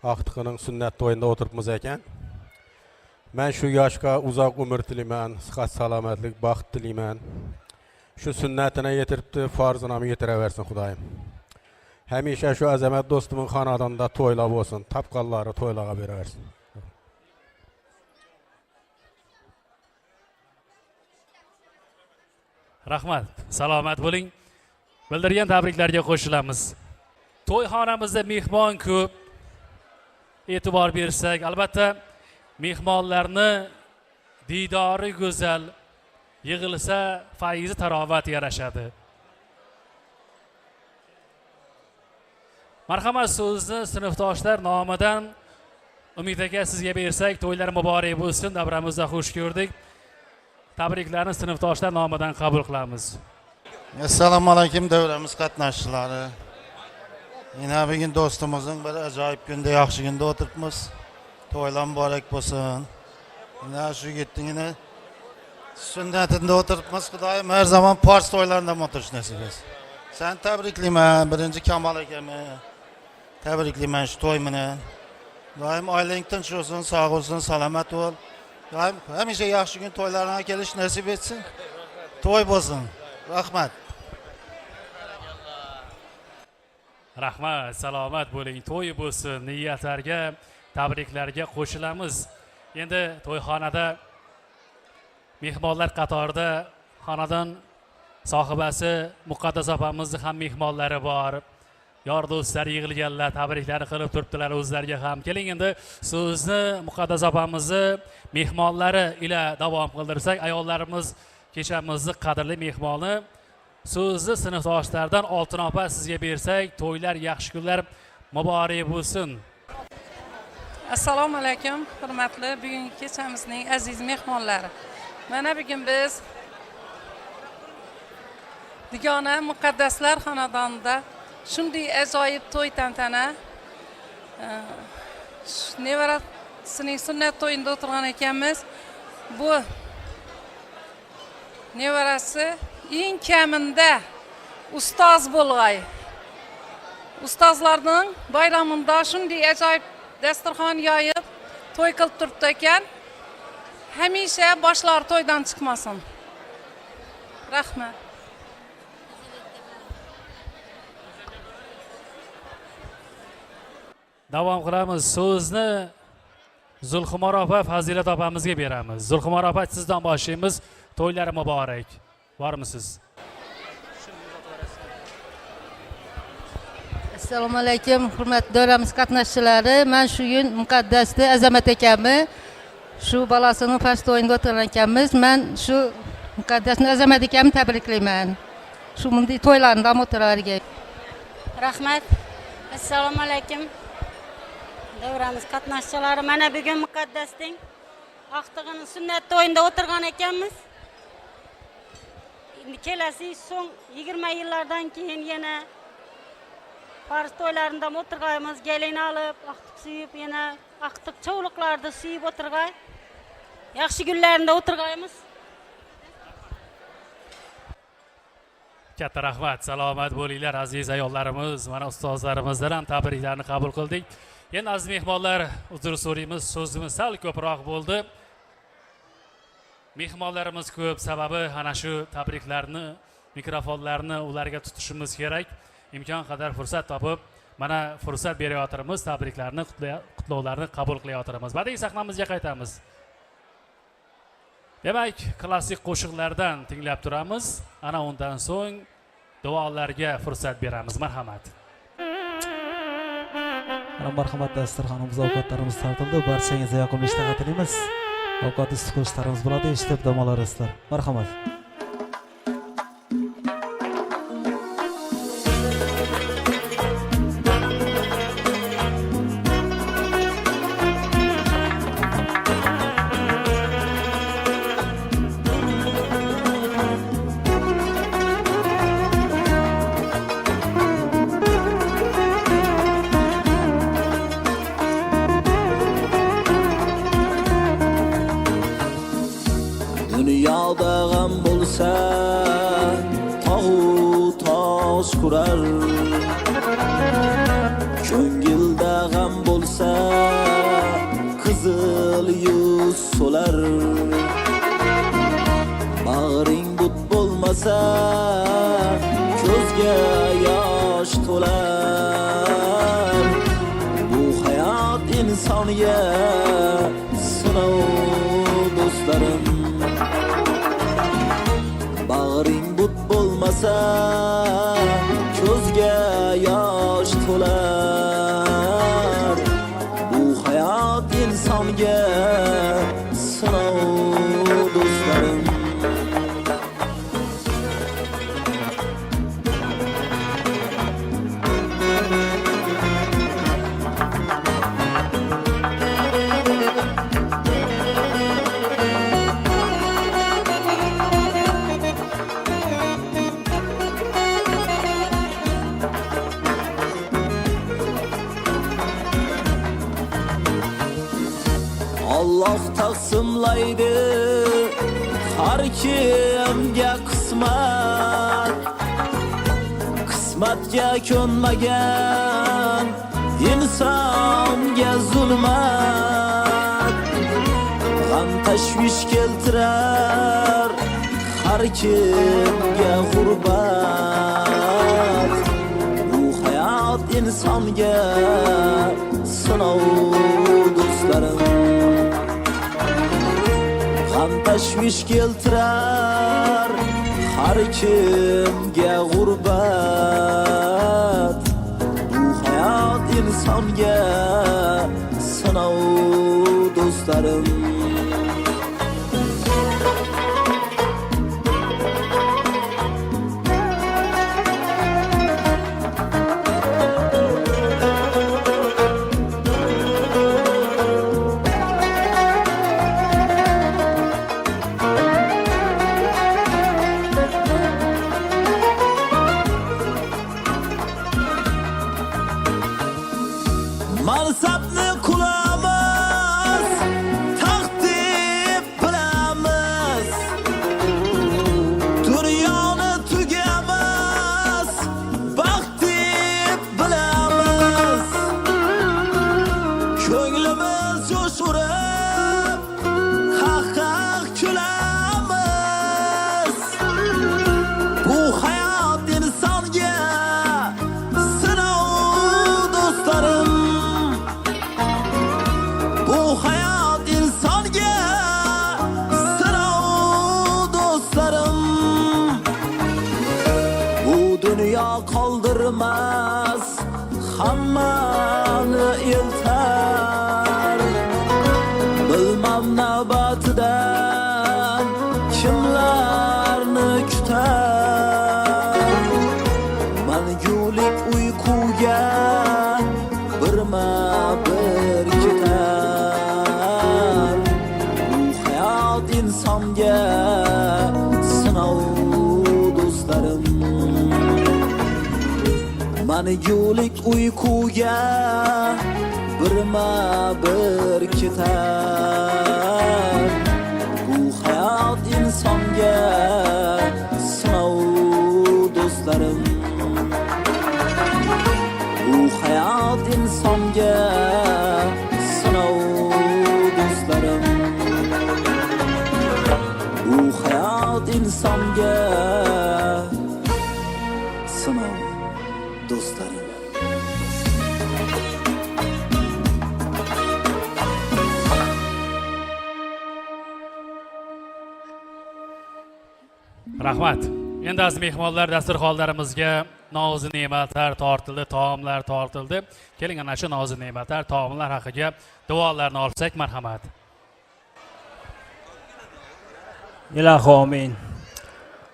Aqtıqının sünnet toyunda oturubmuz ekan. Mən şu yaşqa uzaq ömür dilimən, sıhhat, salamatlik, baxt dilimən. Şu sünnətinə yetiribdi, farzına mı yetirə versin Xudayım. Həmişə şu əzəmət dostumun xanadında toylab olsun, tapqalları toylağa verə versin. Rahmat, salomat bo'ling. Bildirgan tabriklarga qo'shilamiz. To'yxonamizda mehmon ko'p. E'tibor bersak, albatta mehmonlarni didori go'zal, yig'ilsa fayzi tarovat yarashadi. Marhamat, so'zni sinfdoshlar nomidan Umid aka sizga bersak, to'ylar muborak bo'lsin. Davramizda xush ko'rdik. Tabriklarni sinfdoshlar nomidan qabul qilamiz. Assalomu alaykum davramiz qatnashchilari. Yine bugün dostumuzun bir acayip günde, yaxshi günde oturtmuş. To'ylar muborak bo'lsin. Yine şu gittin yine sünnetinde oturtmuş. Xudayim her zaman Pars toylarında oturuş nasip etsin. Sen tebrikliymen, birinci Kamal akemi. Tebrikliymen şu toymunu. Daim ailen tinch olsun, sağ olsun, salamat ol. Daim hamisha yaxshi gün toylarına gelish nasip etsin. Toy bo'lsin. Rahmat. Rahmat, salomat bo'ling. To'y bo'lsin. Niyatlarga, tabriklarga qo'shilamiz. Endi to'yxonada mehmonlar qatorida xonadon sohibasi Muqaddas opamizning ham mehmonlari bor. Yor do'stlar yig'ilganlar, tabriklarni qilib turibdilar o'zlariga ham. Keling endi so'zni Muqaddas opamizni mehmonlari ila davom qildirsak, ayollarimiz kechamizni qadrli mehmoni so'zni sinfdoshlardan Oltin opa sizga bersak, to'ylar, yaxshi kunlar muborak bo'lsin. Assalomu alaykum, hurmatli bugungi kechamizning aziz mehmonlari. Mana bugun biz Digona Muqaddaslar xonadonida shunday ajoyib to'y tantana nevarasining sunnat to'yida o'tirgan ekanmiz. Bu nevarasi eng kamida ustoz bo'lg'ay. Ustozlarning bayramında shunday ajoyib dasturxon yoyib to'y qilib turibdi ekan. Hamisha boshlari to'ydan chiqmasin. Rahmat. Davom qilamiz. So'zni Zulxumor opa, Fazilat opamizga beramiz. Zulxumor opa, sizdan boshlaymiz. To'ylari muborak. Bormisiz? Assalomu alaykum, hurmatli davramiz qatnashchilari. Men shu kun Muqaddasni Azamat akamni shu balasining fars to'yida o'tirgan ekanmiz. Men shu Muqaddasni Azamat akamni tabriklayman. Shu bunday to'ylarni davom o'tiraverga. Rahmat. Assalomu alaykum. Davramiz qatnashchilari, mana bugun Muqaddasning Aqtig'ining sunnat to'yida o'tirgan ekanmiz. Kelasi so'ng 20 yillardan keyin yana Fars to'ylarida o'tirganmiz, gelin olib, aqtiq suyib, yana aqtiq cho'liqlarda suyib o'tirgan. Yaxshi kunlarda o'tirganmiz. Katta rahmat, salomat bo'linglar aziz ayollarimiz, mana ustozlarimizdan ham tabriklarni qabul qildik. Endi aziz mehmonlar, uzr so'raymiz, so'zimiz sal ko'proq bo'ldi. Mehmonlarimiz ko'p, sababi ana shu tabriklarni, mikrofonlarni ularga tutishimiz kerak. İmkon qadar fursat topib, mana fursat berayotirmiz, tabriklarni, qutlovlarni qabul qilayotirmiz. Badiiy sahnamizga qaytamiz. Demak, klassik qo'shiqlardan tinglab turamiz. Ana undan so'ng duolarga fursat beramiz. Marhamat. Marhamat, dasturxonimiz, ovqatlarimiz tartildi. Barchangizga yoqimli ishtaha tilaymiz. Ovqat issiq ko'rishlarimiz bo'ladi, eshitib dam olasizlar. Marhamat. Dünyada gam bo'lsa tog'u tosh kurar, ko'ngilda gam bo'lsa muz solar. Bag'ring but bo'lmasa ko'zga yosh to'lar. Bu hayot insonga sinov do'stlarim. Bag'ring but bo'lmasa ko'zga yosh to'lar. Bu hayot insonga sinov do'stlarim. Allah taqsimlaydi har kimga qismat. Qismatga ko'nmagan insonga zulmat. G'am tashvish keltirar har kimga g'urbat. Bu hayot insonga sinov do'stlarim. G'am tashvish keltirar har kimga g'urbat. Bu hayot insonga sinov do'stlarim. Mansabni qulamiz, taxt deb bilamiz. Dunyoni tugamiz, baxt deb bilamiz. Ko'nglimiz jo'shurib, qahqah kulamiz. Bu hayot insonga sinov do'stlarim. Bu hayot insonga sinov do'stlarim. Bu dunyo qoldirmas, hammani eltar. Bilmam navbatidan kimlarni kutar. Mangulik uyquga birma-bir ketar. Bu hayot insonga sinov do'stlarim. Mangulik uyquga birma-bir ketar. Bu hayot insonga sinov do'stlarim. Bu hayot insonga sinov do'stlarim. Bu hayot insonga sinov do'stlarim. Rahmat. Endi aziz mehmonlar, dasturxonlarimizga nozi ne'matlar tortildi, taomlar tortildi. Keling ana shu nozi ne'matlar, taomlar haqiga duolarni olsak marhamat. Ilohi amin.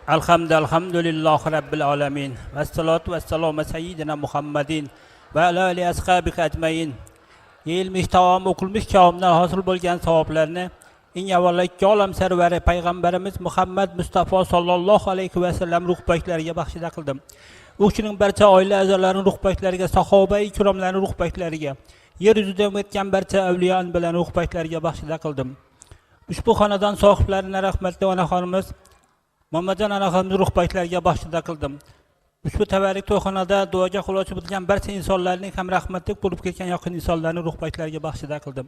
Alhamdulillahi rabbil alamin. Vassalatu vassalamu sayyidina Muhammadin va ala alihi ashabihi ajmain. Yeyilmiş taom, okulmuş taomdan hosil bo'lgan savoblarni eng avvalo ikki olam sarvari payg'ambarimiz Muhammad Mustafa sallallohu alayhi va sallam ruh poklariga baxshida qildim. U kishining barcha oila a'zolarining ruh poklariga, sahoba ikromlarning ruh poklariga, yer yuzida o'tgan barcha avliyo bilan ruh poklariga baxshida qildim. Ushbu xonadon sohiblarining rahmatli onaxonimiz Muhammadjon onaxonimiz ruh poklariga baxshida qildim. Ushbu tabarruk to'yxonada duoga qo'l ochib o'tgan barcha insonlarning ham rahmatlik bo'lib ketgan yaqin insonlarning ruhbatlariga baxshida qildim.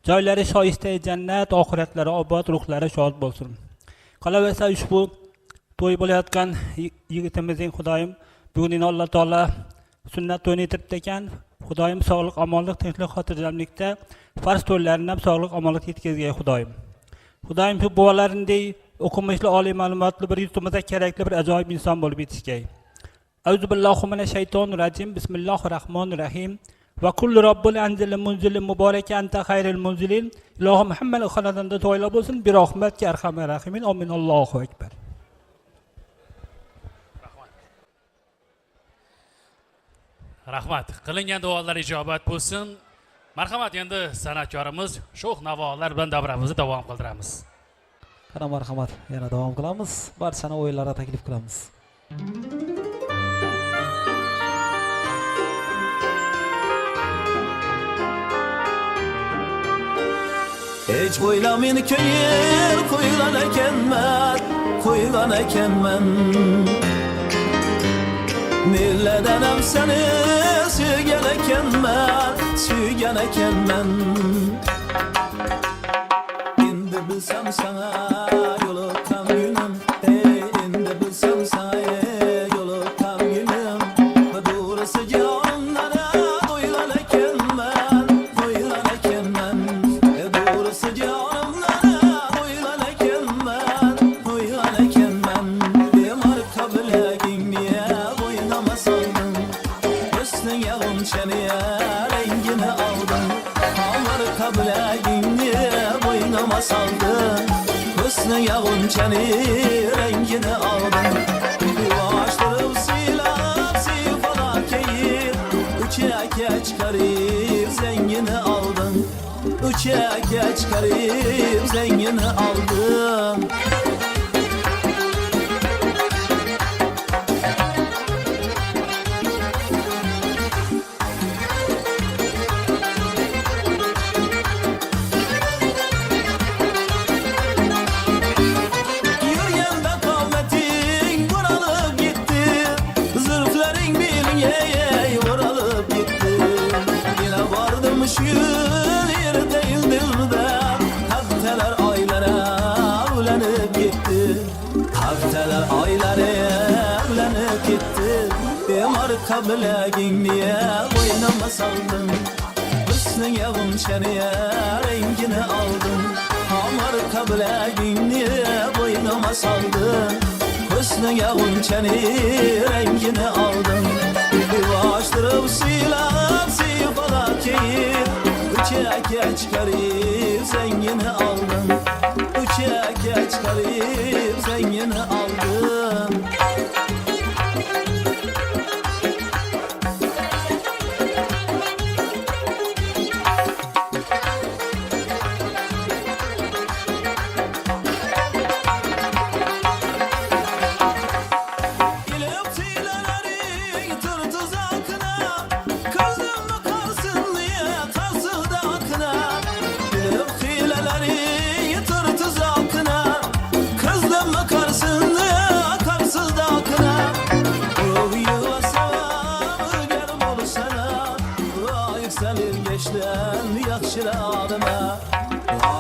Joylari shoyista jannat, oxiratlari obod, ruhlari shod bo'lsin. Qolaversa ushbu to'y bo'layotgan yigitimizning Xudoyim bugun Alloh taolo sunnat to'yini etibdi ekan. Xudoyim sog'lik, omonlik, tinchlik, xotirjamlikda farz to'ylarini ham sog'lik, omonlik yetkazgay Xudoyim. Xudoyim shu bolalarindek o'qimishli, oliy ma'lumotli bir yurtimizda kerakli bir ajoyib inson bo'lib yetishgay. Auzu billahi minashaytonir rajim. Bismillahir rohmanir rohim. Va kullu robbul anzil munzil muborak anta xayril munzilin. Ilohim Muhammad xonadonida to'ylar bo'lsin. Bir rahmatga arhamar rahimin. Amin. Allohu akbar. Rahmat. Qilingan duolar ijobat bo'lsin. Marhamat, endi san'atkorimiz sho'x navolar bilan davramizni davom qildiramiz. Qara marhamat, yana davom qilamiz. Barchani o'yinlarga taklif qilamiz. Hiç oylamayın köyür koyulan ekenmen Milledenem seni sügen ekenmen İndi bilsem sana yolu tam günüm indi bilsem sana yolu tam günüm Doğrusu canlara koyulan ekenmen Doğrusu canlara koyulan ekenmen Bir marka bilegin niye boynama saldın Üstün yağın çeneye rengini aldın Marka bilegin niye boynama saldın Üstün yağın çeneye rengini aldın Yuvaştırıp silap sifalakeyi Üçe çıkarıp zengini aldın Üçe çıkarıp zengini aldın Yürüyende kavmetin vuralıp gitti Zırhların bilyeye vuralıp gitti Yine vardım şu yer değildir de Hafteler aylara evlenip gitti Hafteler aylara evlenip gitti Bir marka bilegin niye boynama saldın Hüsnün yağın çeneye rengini aldın Marka bilegin niye boynama saldın Hüsnün yağın çeneye rengini aldın Yuvaştırıp silap sifalakeyi Üçe çıkarıp zengini aldın Üçe çıkarıp zengini aldın İlip tilelerin tır tuzakına Kızım mı karsın diye tarsız da akına İlip tilelerin tır tuzakına Kızım mı karsın diye tarsız da akına Ruh yuvasına gerim olur sana Yükselir geçten yakşır ağlıma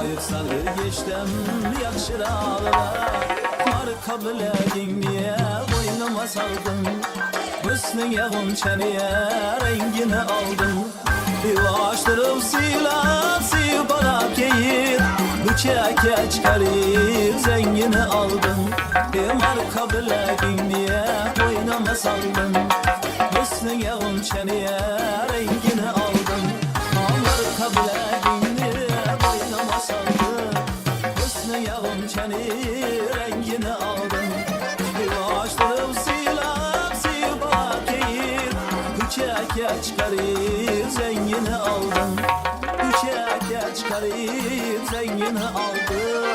Yükselir geçten yakşır ağlıma Marka bilegin niye boynuma saldın Hüsnün yağın çeneye rengini aldın Yuvaştırıp silap sifalakeyi Üçe çıkarıp zengini aldın Marka bilegin niye boynuma saldın Hüsnün yağın çeneye rengini aldın Marka bilegin niye boynuma saldın Hüsnün yağın çeneye rengini aldın Yuvaştırıp silap sifalakeyi Üçe çıkarıp zengini aldın Üçe çıkarıp zengini aldın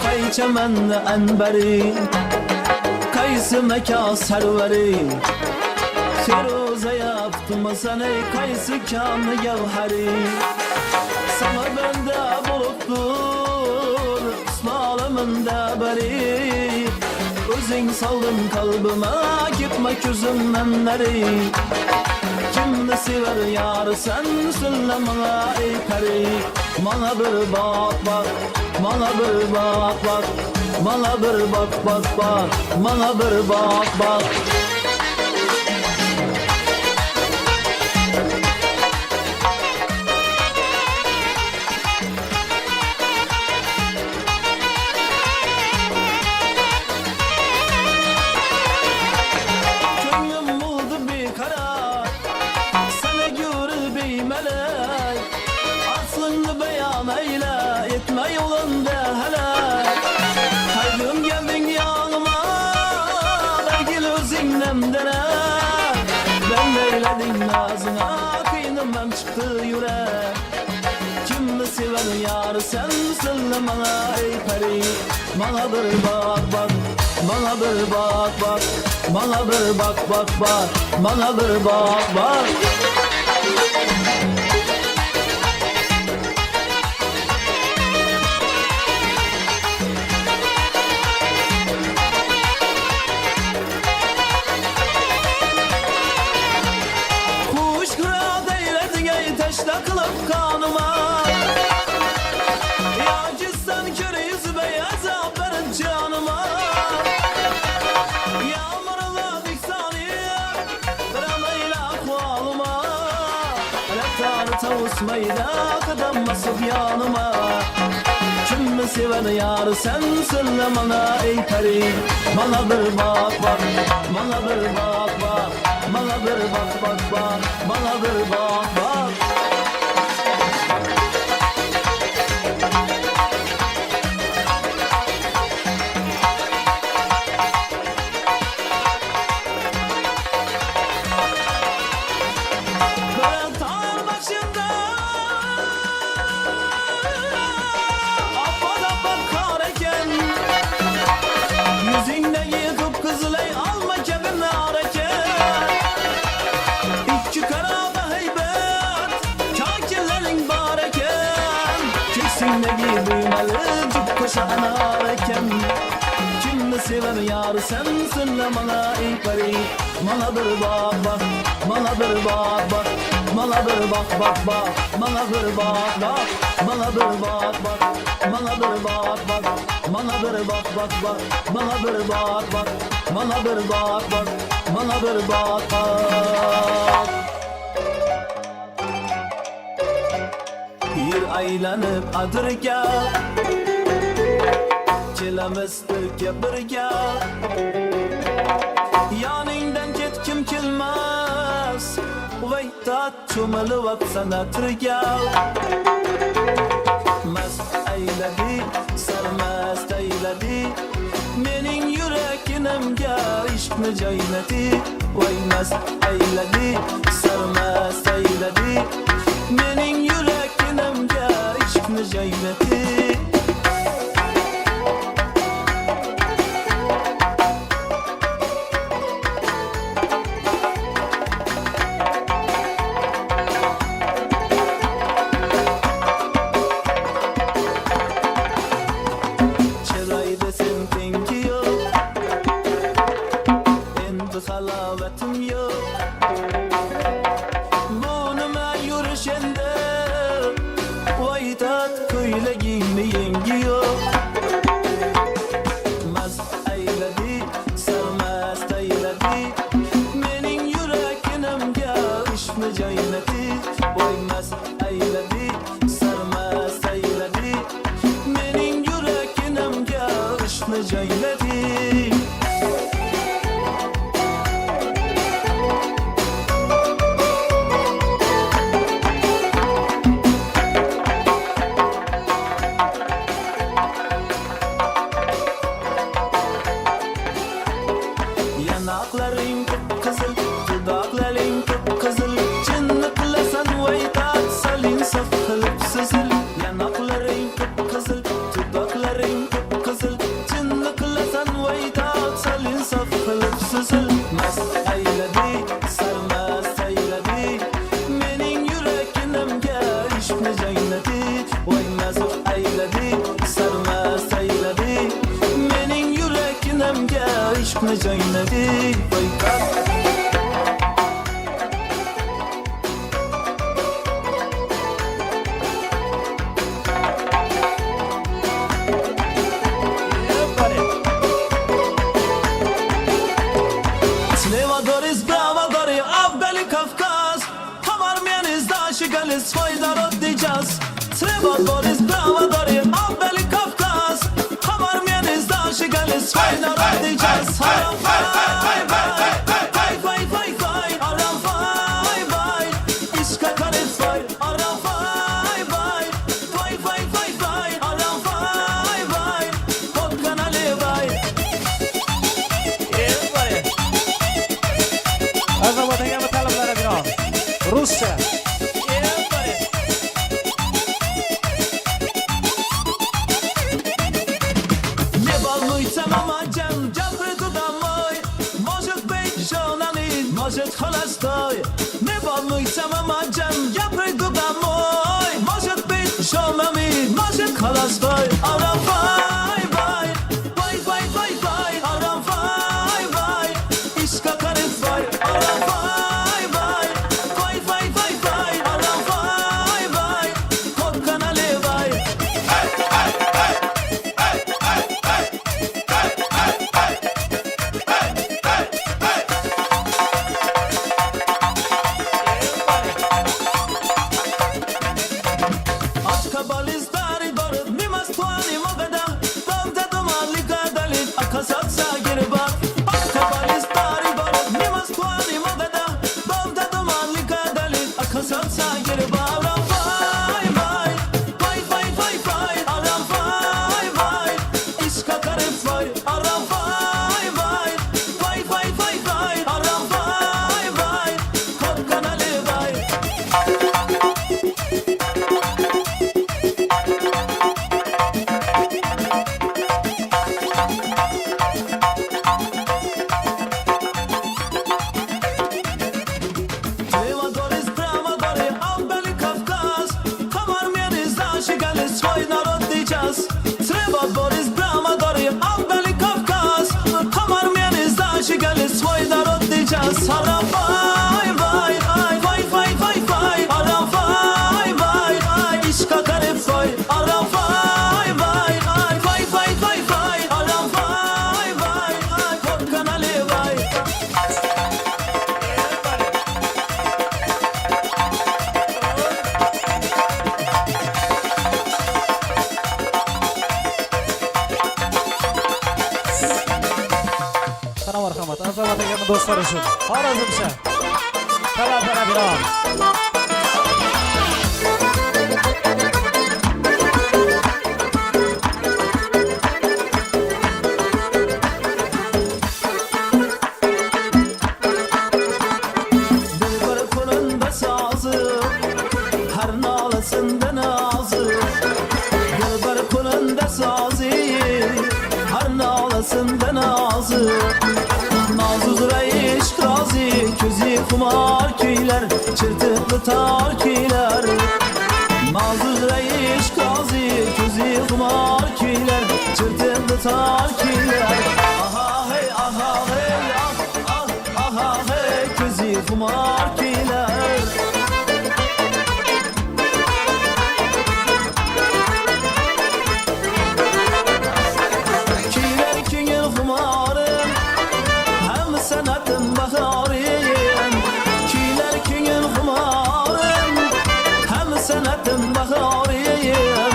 Kay çemenli enberi Kaysı meka serveri Firuze yaptım sana kaysı kanı gevheri Sana bende buluttur Ismalımında beri Özün saldın kalbime Gitme gözümden neri Kimni sever yar sen söyle bana ey peri Bana bir bak bak Bana bir bak bak Bana bir bak bak bak Bana bir bak bak Gönlüm buldu bir karar Sana göre beymelek Aslını beyan eyle Etme yolunda helal Haydım geldin yanıma Belgil özünden dene Ben eyledim nazına Kıynımdan çıktı yürek Kimni sever yar sen söyle bana ey peri Bana bir bak bak Bana bir bak bak Bana bir bak bak bak Bana bir bak bak Kuş kırat eyledin ey teşne kılıp kanıma Ya cissan kör yüzü beyaz verin canıma Yağmurla diksaniye Kıramayla akvalıma Elektar tavusmayla Kıdam basıp yanıma Kimmi sever yar sen söyle bana ey peri Bana bir bak bak Bana bir bak bak Bana bir bak bak bak Bana bir bak bak Ben tar başında Apad apad kareken Yüzünde yıkıp kızılay alma cebimle hareket İki karada heybet Kakillerin bareken Keksindeki düğmeli cuk kuşağına hareken Kimni sever yar sen söyle bana ey peri Bana bir bak bak Bana bir bak bak Bana bir bak bak bak Bana bir bak bak Bana bir bak bak Bana bir bak bak Bana bir bak bak bak Bana bir bak bak Bana bir bak bak Bana bir bak bak Bir aylanıp adırga Kelamiz birga birga Yoningdan ketkim kelmas Vaytat cho'milib apsana tirga Mast ayladi, sarmast ayladi Mening yuraginimga ishqni joyladi Voy mast ayladi, sarmast ayladi Mening yuraginimga ishqni joyladi Salavetim yok Bu nima yurishende Vaytat ko'ylagingni yengi yok Mast ayladi, sarmast ayladi Mening yuraginimga ishqni joyladi Voy mast ayladi, sarmast ayladi Mening yuraginimga ishqni joyladi Yanaqlaring kıpkızıl, dudakların kıpkızıl Cınni qilasan vaytat, salin saf qilib sizil Yanaqlaring kıpkızıl, dudakların kıpkızıl Cınni qilasan vaytat, salin saf qilib sizil Mast ayladi, sarmast ayladi Mening yuraginimga ishqni joyladi ishqni jangladik baykat. Swoje narodny czas. Trzeba Borys brawa dary, Abeli Kawkas. Hamar miany zdarzy, ale swój narodny czas. Haram faj, faj, faj, faj, faj, haram faj, faj. Iska kare faj, haram faj, faj. Faj, faj, faj, faj, haram faj, faj. Pod kanale faj. Azerbaycan'a mı talablara bir an? Rusça. Może chola stoi, nie banuj sama madzam, ja przyjdę domoj. Może być żonami, może chola stoi, aram faj, faj, faj, faj, faj, faj, aram faj, faj, iska kare faj, aram faj, faj, faj, faj, faj, faj, aram faj, faj, pod kanale faj. Haram fay fay fay fay fay fay haram fay fay fay iska kare fay haram fay fay fay fay fay fay haram fay fay pod kanale fay. Sana marhamat. Azerbaycan'ın dostları için. Harazımşa. Talablara bir an. Dilber kolunda sazı, her nalasında nazı. Dilber kolunda sazı, her nalasında nazı. Nazlıdır eşk razı, közü kumar köyler, çırtıklı tarkiler. Nazlıdır eşk razı, közü kumar köyler, çırtıklı tarkiler. Aha hey, aha hey, ah, ah, aha hey, közü kumar köyler. Köyler köyün kumarım, hem sanatın baharıyım. Köyler köyün kumarım, hem sanatın baharıyım.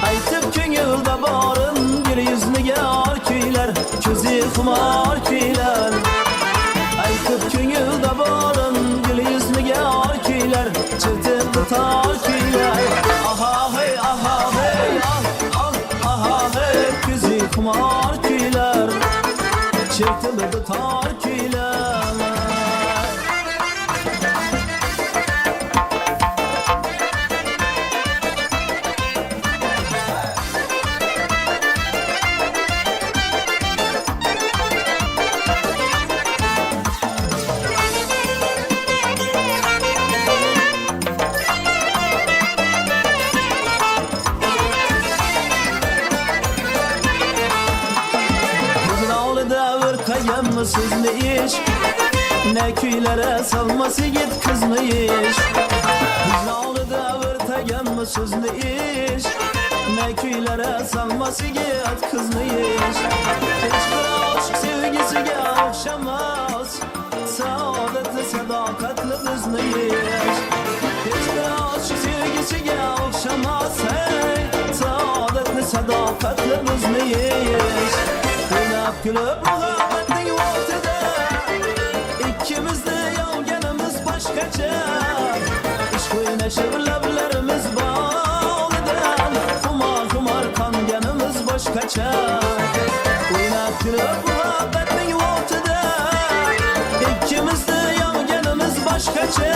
Aytıp köyülde barım, gül yüzlü yar köyler, közü kumar köyler. Aytıp köyülde barım, gül yüzlü yar köyler, çırtıklı tar köyler. Aha hey, aha hey, ah, ah, aha hey, közü kumar köyler, çırtıklı tar köyler. tegenmi sizni iş Ne küylere salması git kızını iş Bizni aldı bir tegenmi sizni iş Ne küylere salması git kızını iş Hiçbir aşk sevgisiga okşamaz Saadetli sadakatli bizni iş Hiçbir aşk sevgisiga okşamaz hey Saadetli sadakatli bizni iş Oynab gülüp muhabbetin ortada İkimizni yolganimiz başkacha Ishq o'ynashib lablarimiz bog'idan Xumor qonganimiz boshqacha O'ynab kulib muhabbatning o'tida Ikkimizni yonganimiz boshqacha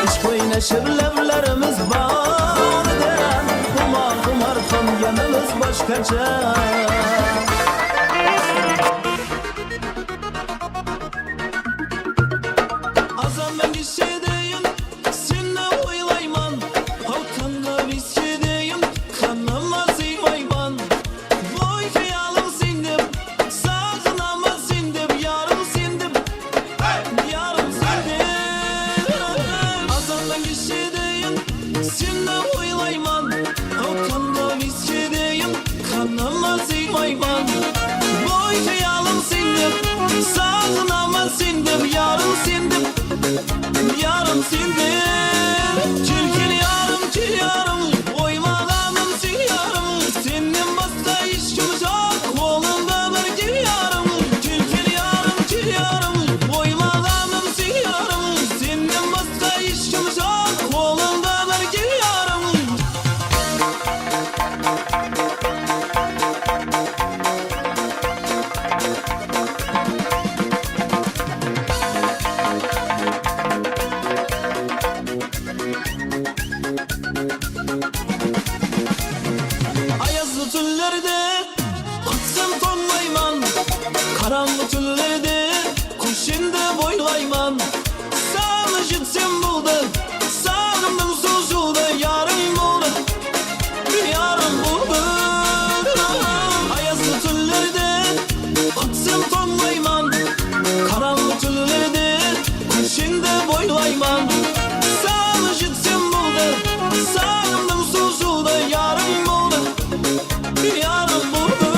Ishq o'ynashib lablarimiz bog'idan Xumor qonganimiz boshqacha Azam gitsedeyim, seni oylayman Halkanda bitsedeyim, kanıma sıymayman Boy hayalim sindim, sağınama sindim Yarım sindim, yarım sindim Azam gitsedeyim, seni oylayman Halkanda bitsedeyim, kanıma sıymayman Boy hayalim sindim, sağınama sindim Yarım sindim Yarım sindim Çirkin yarım çil yarım Oymalamım sil yarım Senin başka işkim yok Kolumda bir gül yarım Çirkin yarım çil yarım Oymalamım sil yarım Senin başka işkim yok Kolumda bir gül yarım Ayazlı tüllerde Kıtsın tonlayman Karanlı tüllerde Kuşinde boylayman Sağını jitsin buldu Sağımın sözüldü Yarım buldu Yarım buldu Ayazlı tüllerde Kıtsın tonlayman Karanlı tüllerde Kuşinde boylayman Sağını jitsin buldu Sağımın sözüldü Yarım buldu Yarım buldu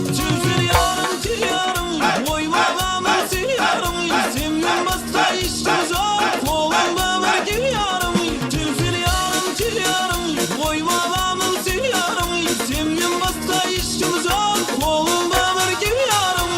Tüzül yarım til yarım Oymalamam sil yarım Senin başka işimiz yok Kolumda bir gül yarım Tüzül yarım til yarım Oymalamam sil yarım Senin başka işimiz yok Kolumda bir gül yarım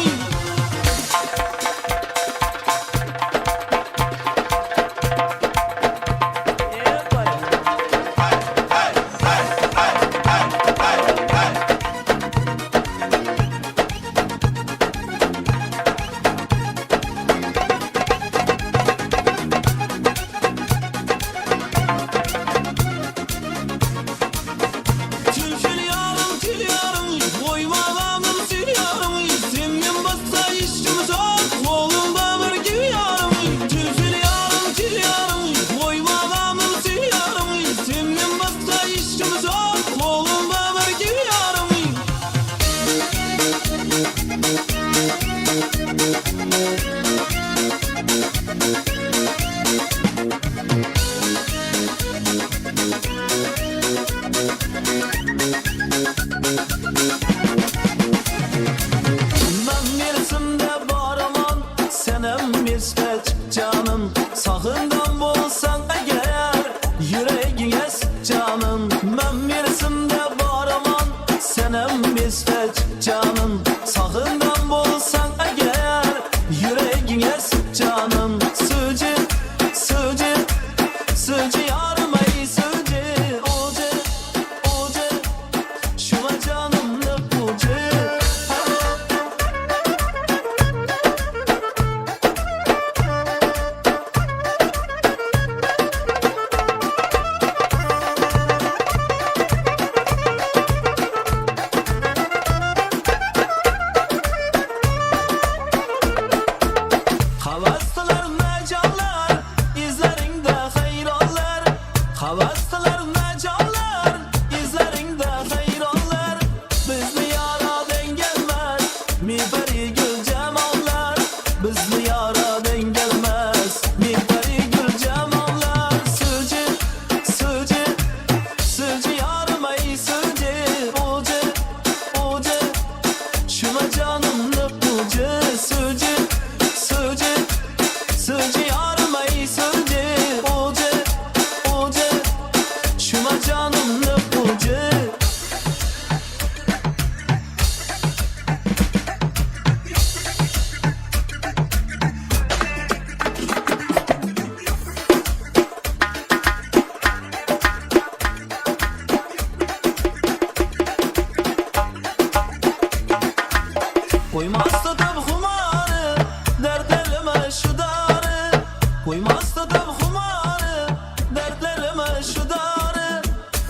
xumarı, dertlerime şu darı. Koymazsa da xumarı, dertlerime şu darı.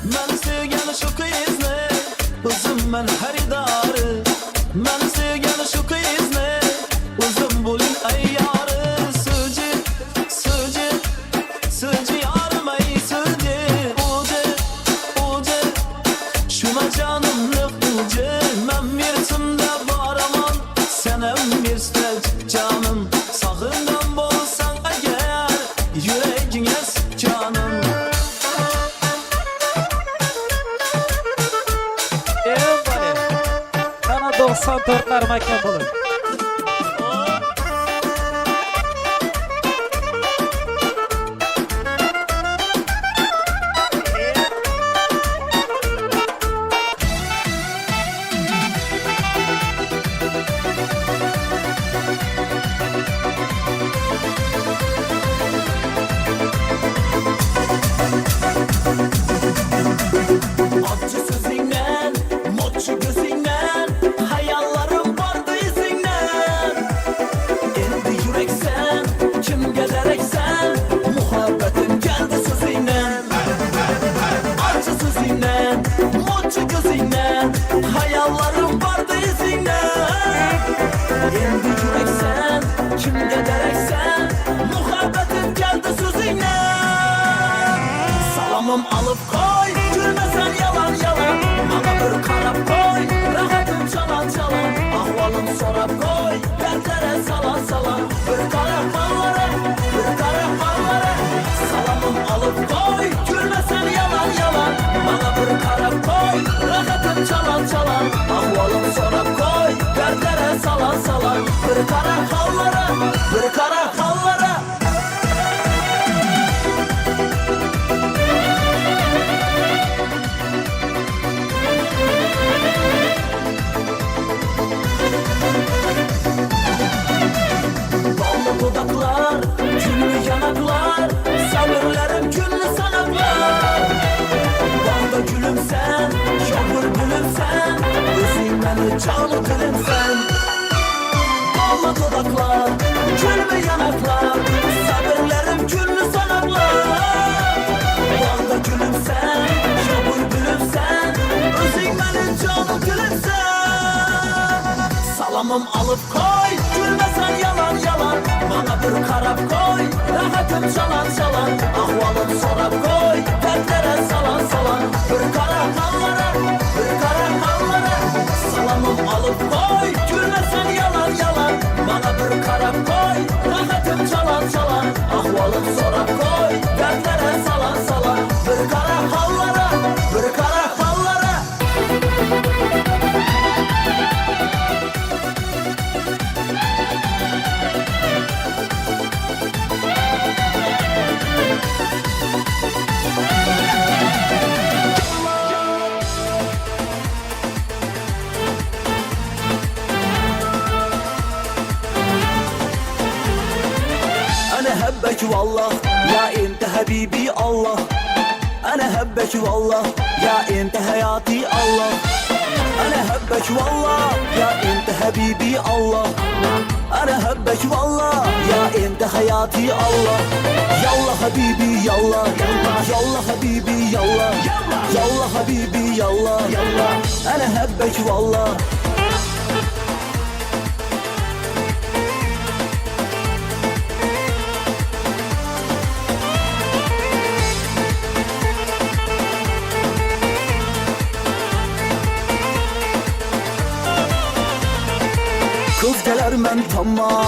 Ben sevgen şu kızını, uzun ben haridarı. Ben sevgen şu kızını, uzun bulun ayyarı. Sözcü, sözcü, sözcü yarım ay sözcü. Ucu, şuna canımlık ucu. Ben bir tümde baraman, senem bir stel canım. Sağından bolsan eğer, yüreğine sık canım. Bana 94'ler mekan bulun. Acı sözünden, mutlu gözünden, hayallerim vardı izinden. Endi yüreksen, kim gedereksen, muhabbetim geldi sözünden. Acı sözünden, mutlu gözünden, hayallerim vardı izinden. Endi yüreksen, kim gedereksen, muhabbetim geldi sözünden. Salamım alıp koy, gülmesen yalan yalan. Bana bir karap koy, rahatım çalan çalan. Ahvalım sorap koy, dertlere salan salan. Bir karap mallara, bir karap mallara. Salamım alıp koy, gülmesen yalan yalan. Bana bir karap koy, rahatım çalan çalan. Ahvalım sorap koy, dertlere salan salan. Bir karap mallara, bir karap mallara. Ballı dudaklar, güllü yanaklar, sabırlarım güllü sanaklar. Balda gülüm sen, yağmur gülüm sen, özün beni canı dilim sen. Ballı dudaklar, güllü yanaklar, sabırlarım güllü sanaklar. Balda gülüm sen, yağmur gülüm sen, özün beni canı dilim sen. Salamım alıp koy, gülmesen yalan yalan. Bana bir karap koy, rahatım çalan çalan. Ahvalım sorap koy, dertlere salan salan. Bir karap mallara, bir karap mallara. Salamım alıp koy, gülmesen yalan yalan. Bana bir karap koy, rahatım çalan çalan. Ahvalım sorap koy, dertlere salan salan. Bir karap mallara, bir karap mallara. أنا هبك والله يا أنت حبيبي الله. أنا هبك والله يا أنت حياتي الله. أنا هبك والله يا أنت حبيبي الله. أنا هبك والله يا أنت حياتي الله. يلا حبيبي يلا يلا حبيبي يلا يلا حبيبي يلا أنا هبك والله. Kız geler men tamam,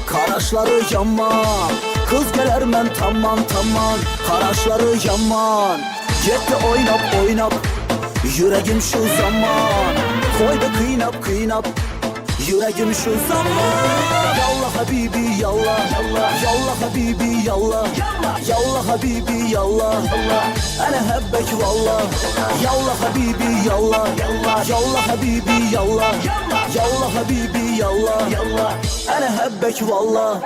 karaşları yaman. Kız geler men tamam tamam, karaşları yaman. Yetti oynap oynap, yüreğim şu zaman. Koydu kıynap kıynap, yüreğim şu zaman. Yallah habibi yallah, yallah habibi yallah, yallah habibi yallah. Ana hebbek vallah, yallah habibi yallah, yallah habibi yallah, yallah habibi yallah. Ana hebbek vallah.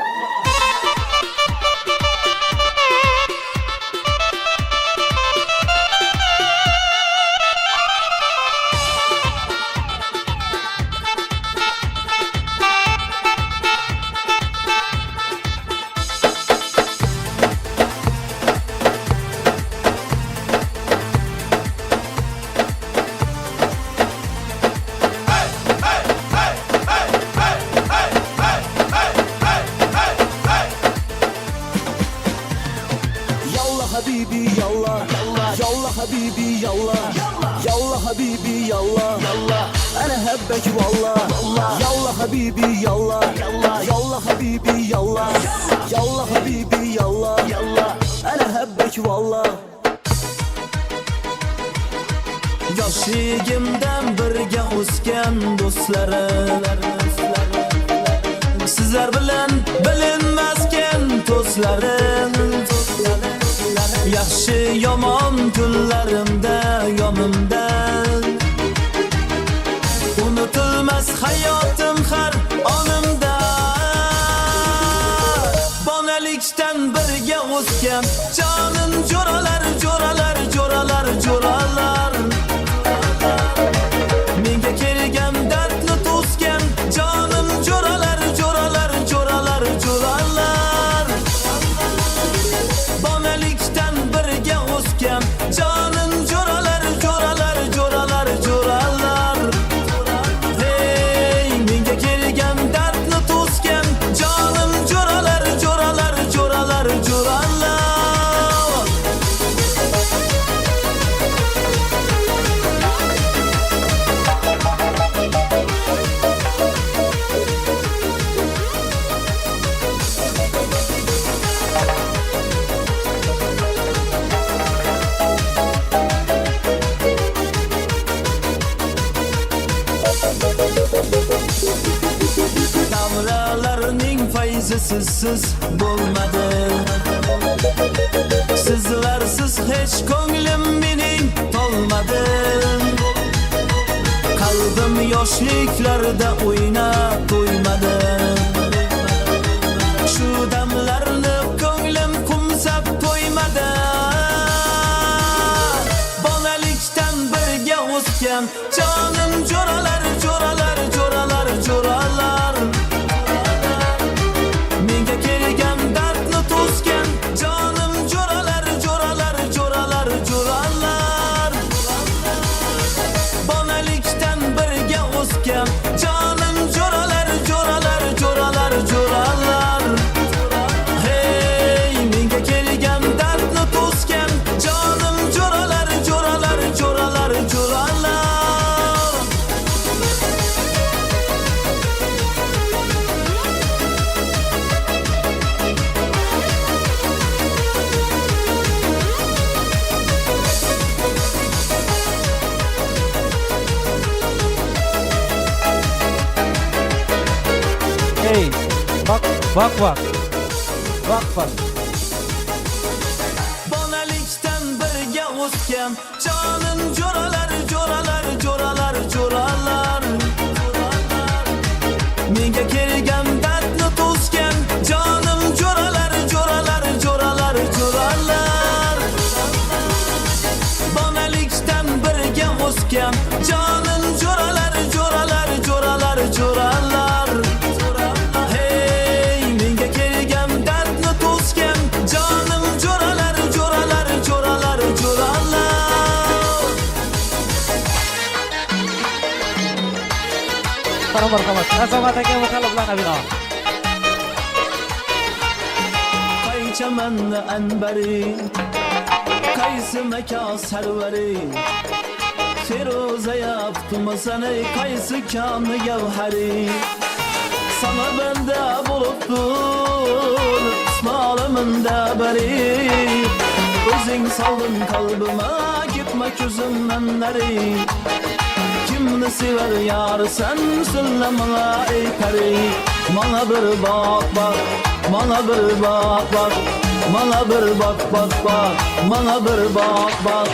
habibi yallah yallah habibi yallah ana habbek vallah yallah habibi yallah yallah habibi yallah yallah habibi yallah ana habbek vallah yoshligimdan birga o'sgan do'stlarim sizlar bilan bilinmasken do'stlarim yaxshi yomon kunlarimda yonimda unutilmas hayotim har onimda bonalikdan birga o'sgan jonim jo'ralar jo'ralar jo'ralar jo'ralar menga kelgan dardni to'sgan jonim jo'ralar jo'ralar jo'ralar jo'ralar bonalikdan birga o'sgan jonim jo'ralar jo'ralar jo'ralar jo'ralar hey menga kelgan dardni to'sgan jonim jo'ralar jo'ralar jo'ralar jo'ralar davralarning fayzi sizsiz bo'lmadi sizlarsiz hech ko'nglim mening to'lmadi qalbim yoshliklarda o'ynab to'ymadi shu damlarni ko'nglim qumsab to'ymadi bonalikdan birga o'sgan jonim jo'ralar jo'ralar jo'ralar jo'ralar menga kelgan dardni to'sgan jonim jo'ralar jo'ralar jo'ralar jo'ralar bonalikdan birga o'sgan jonim jo'ralar jo'ralar jo'ralar jo'ralar hey menga kelgan dardni to'sgan jonim jo'ralar jo'ralar jo'ralar jo'ralar Hey, bak. bonalikdan birga o'sgan jonim jo'ralar jo'ralar jo'ralar jo'ralar menga kelgan dardni to'sgan jonim jo'ralar jo'ralar jo'ralar jo'ralar bonalikdan birga o'sgan jonim jo'ralar jo'ralar jo'ralar jo'ralar hey menga kelgan dardni to'sgan jonim jo'ralar jo'ralar jo'ralar jo'ralar Marhamat. Azamat aka va talablarga binoan. qaycha manni anbari qaysi maka sarvari feroza yaptım sana qaysi kanı gavhari sana bende buluttur ismalımında bari özün saldın kalbıma gitme gözümden nari kimni sever yar sen söyle bana ey peri bana bir bak bak bana bir bak bak bana bir bak bak bak bana bir bak bak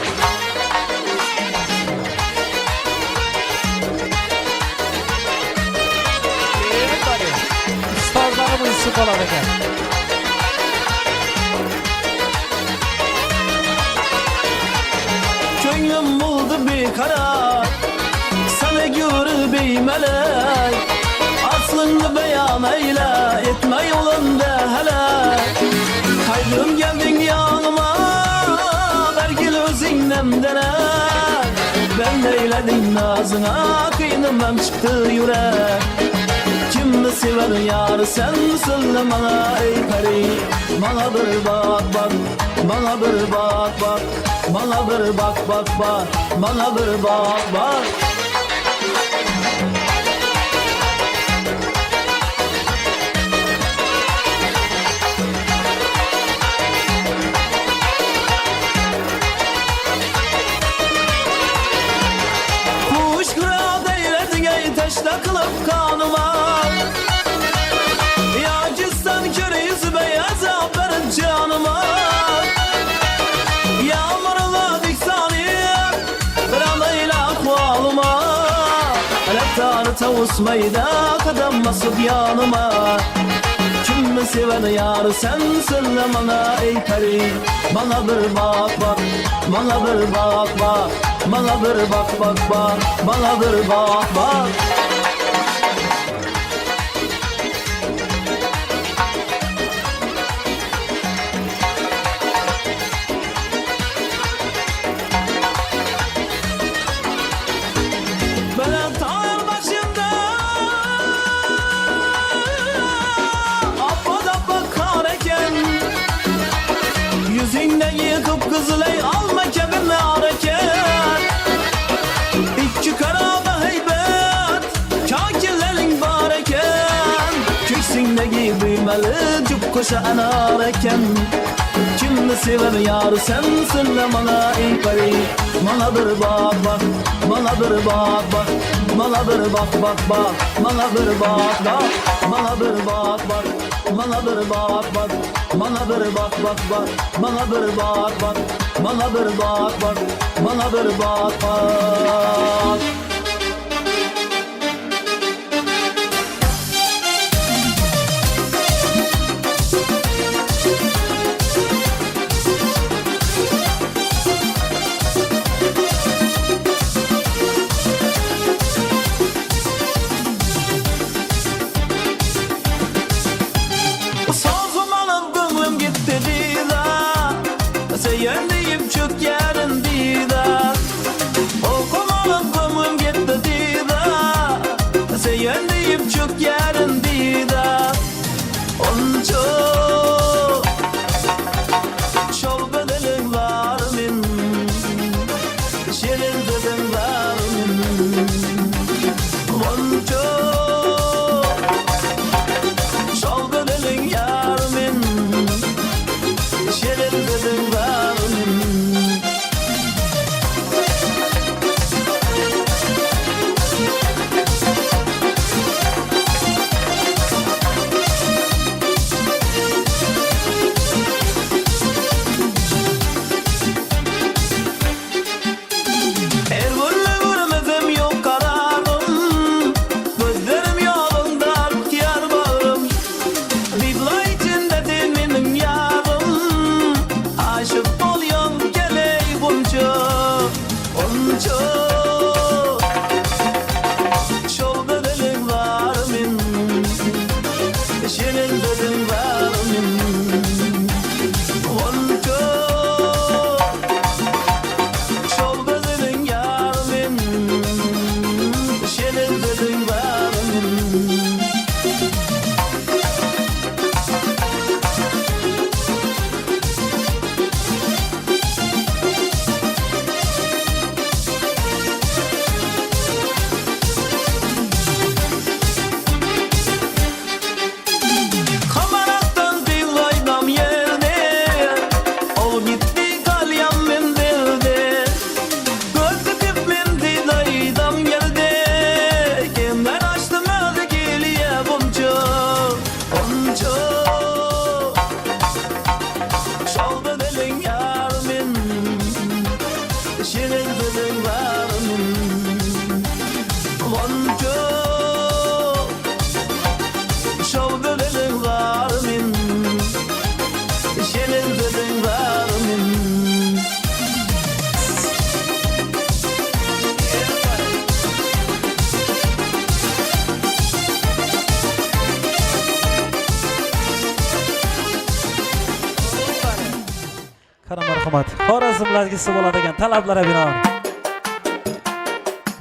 Ustozlarimiz shu bo'lar ekan. Ko'nglim bo'ldi beqaror sana göre beymelek aslını beyan eyle etme yolunda helak Haydım geldin yanıma vergil özünden dene Ben eyledim nazına kıynımdan çıktı yürek Kimni sever yar sen söyle bana ey peri Bana bir bak bak bana bir bak bak, bana bir bak bak bak, bana bir bak bak. Kuş kırağı eyledin ey teşne kılıp kanıma. Ya cistan körü yüzü beyaz verin canıma. Yağmurla diksaniyem Ramayla akvalıma. Leptarı tavusmayda kadem basıp yanıma. Kimi seven yar sensin de bana ey peri. Bana bir bak bak, bana bir bak bak, bana bir bak bak bak, bana bir bak bak. Ben tağın başında appa kareken. Yüzünde yıkıp kızılay alma kebinle hareket. İki karada heybet kakillerin bareken. Köksündeki büyümeli cüp koşa enareken. Kimi sever yar sensin de bana ey peri. Bana bir bak bak, bana bir bak bak, bana bir bak bak bak, bana bir bak bak, bana bir bak bak, bana bir bak bak, bana bir bak bak bak, bana bir bak bak, bana bir bak bak, bana bir bak bak. Sazım alıp gönlüm gitti dida. Seyirleyip çık yarın dida. Okum alıp gönlüm gitti dida. Seyirleyip çık yarın dida. Onca çol bedelin var min. Şirin dedin var min. Onca çol bedelin yar min. Şirin dedin var min. Ervurlu vurmazım yok kararım. Gözlerim yolunda yar bağrım. Bibla içinde benim yarım. Aşık oluyorum geley bunca. Onca çol bedelim var min. Şirin dedim var min. Onca çol bedelim yar min. Şirin dedim var min. Kamarattan dillaydam yerde. O gitti kalyan min dilde. Gözü tip min dillaydam yerde. Kimden açtım öldü geliye bunca. Onca çol bedelin yar min. Şirin dedin var min. Onca çol bedelin var min. Şirin dedin var min. Qara marhamat. Xorazmlargisi bo'ladigan talablarga binoan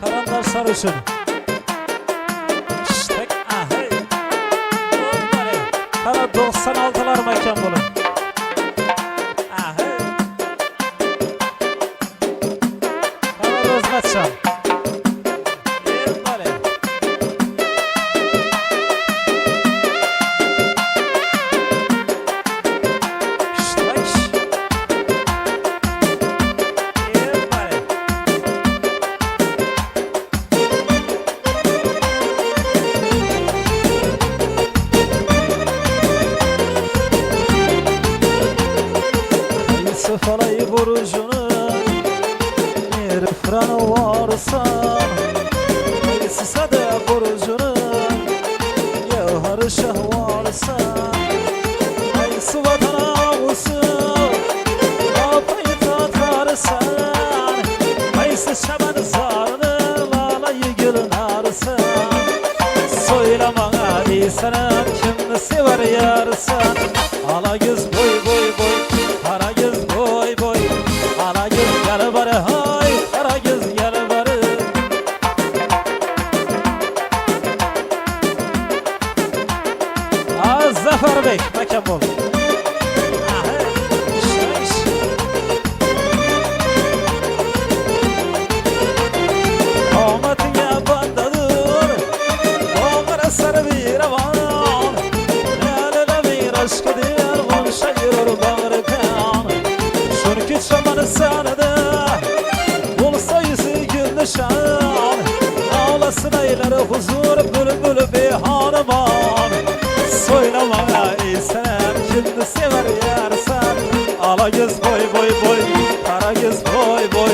qarindoshlar uchun ishtak ahay. Qara 96lar makon bo'lib. Ahay. burcunu Nirfranı varsan Kaysısa da burcunu Yevharı şahvarsan Kaysı vatana olsun Apayı tatarsan Kaysı şaban zarını Valayı gülün arsan Söyle bana değilsenem Kimni sever yarsan Ala göz boy boy boy Kara göz boy boy Ala göz gel bari hay Kara göz gel bari Az Zafer Bey Mekan bol Komatın yabandadır Doğara sarı bir avan Lelele bir aşkı diğer Konşa yürür bağrı kan Şunki çamanı sanıdı Bulsa yüzü güldü şan Ağlasın eyleri huzur Bülbülü bir hanıman Söyle bana İsem Kimdi sever yarsan Ala göz boy boy boy Kara göz boy boy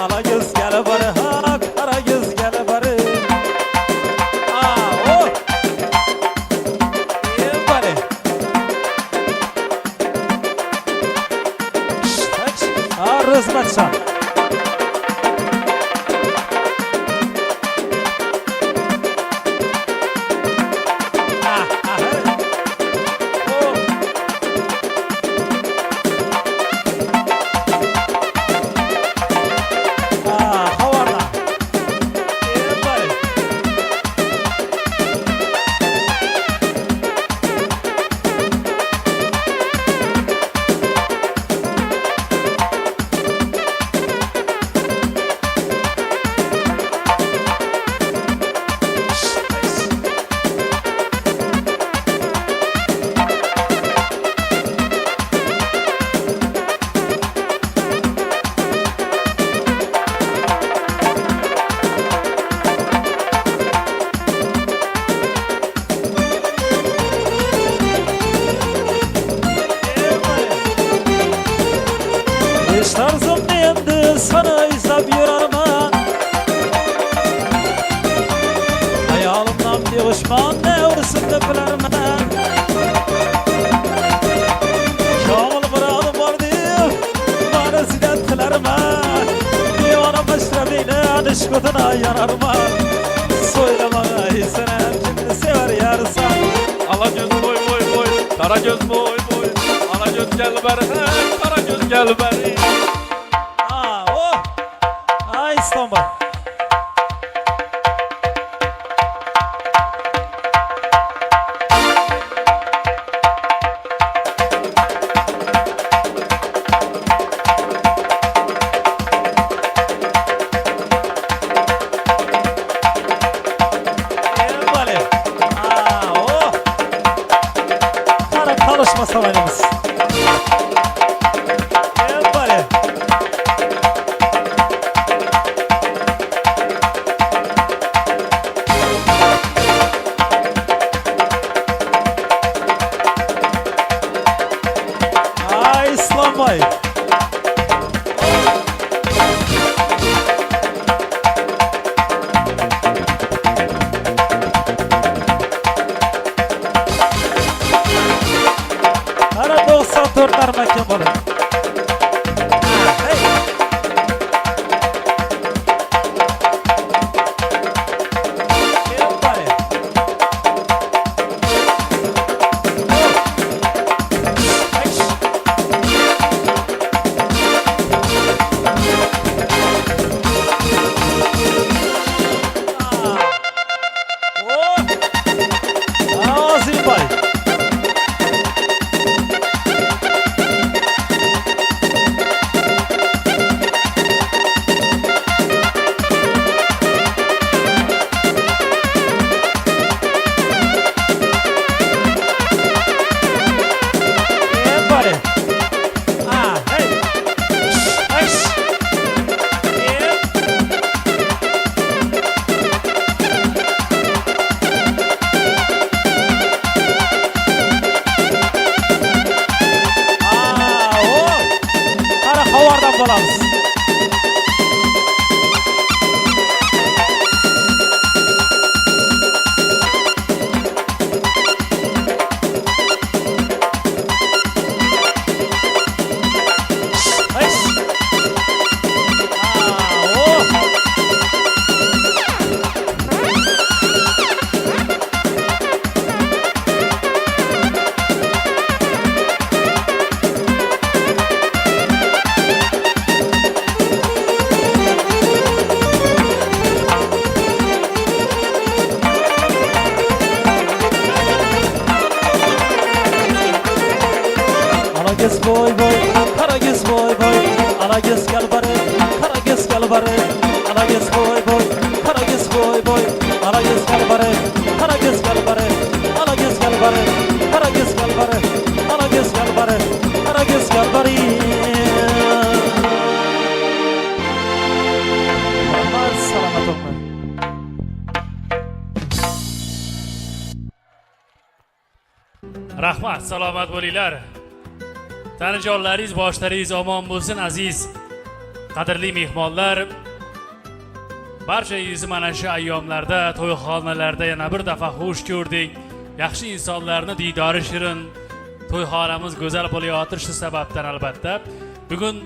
Ala göz gel bari ha Kara göz gel bari oh İyi bari Rızmetcan havarda İyi bari Hiç tarzım değildi sana izlep yürürmen Hayalimden bir uçman ne olsun da bilermen Kamil muradım var değil Bana zinet dilermen Divana meşrebiyle dışkutuna yanarman Söyle bana İsem Kimdi sever yarsan Ala göz boy boy boy Kara göz boy boy Ala göz gel beri hey Kara göz gel beri oh Ay İstanbul Bale. Oh. Kara çalışma savanımız. Bale. Ay İslam Bey. Ara 94 armak yapalım. Hey. Bale. olamiz. Karagöz boy boy, Karagöz boy boy, Alagöz gel bari, Karagöz gel bari, Alagöz boy boy, Karagöz boy boy, Alagöz gel bari, Karagöz gel bari, Alagöz gel bari, Karagöz gel bari, Alagöz gel bari, Karagöz gel bari. Rahmat selamat olun. Rahmat, salomat bo'linglar. Tanijonlaringiz, boshlaringiz omon bo'lsin aziz, qadrli mehmonlar. Barchangizni mana shu ayyomlarda, to'yxonalarda yana bir dafa xush ko'rdik. Yaxshi insonlarni diydori shirin, to'yxonamiz go'zal bo'layotir shu sababdan albatta. Bugun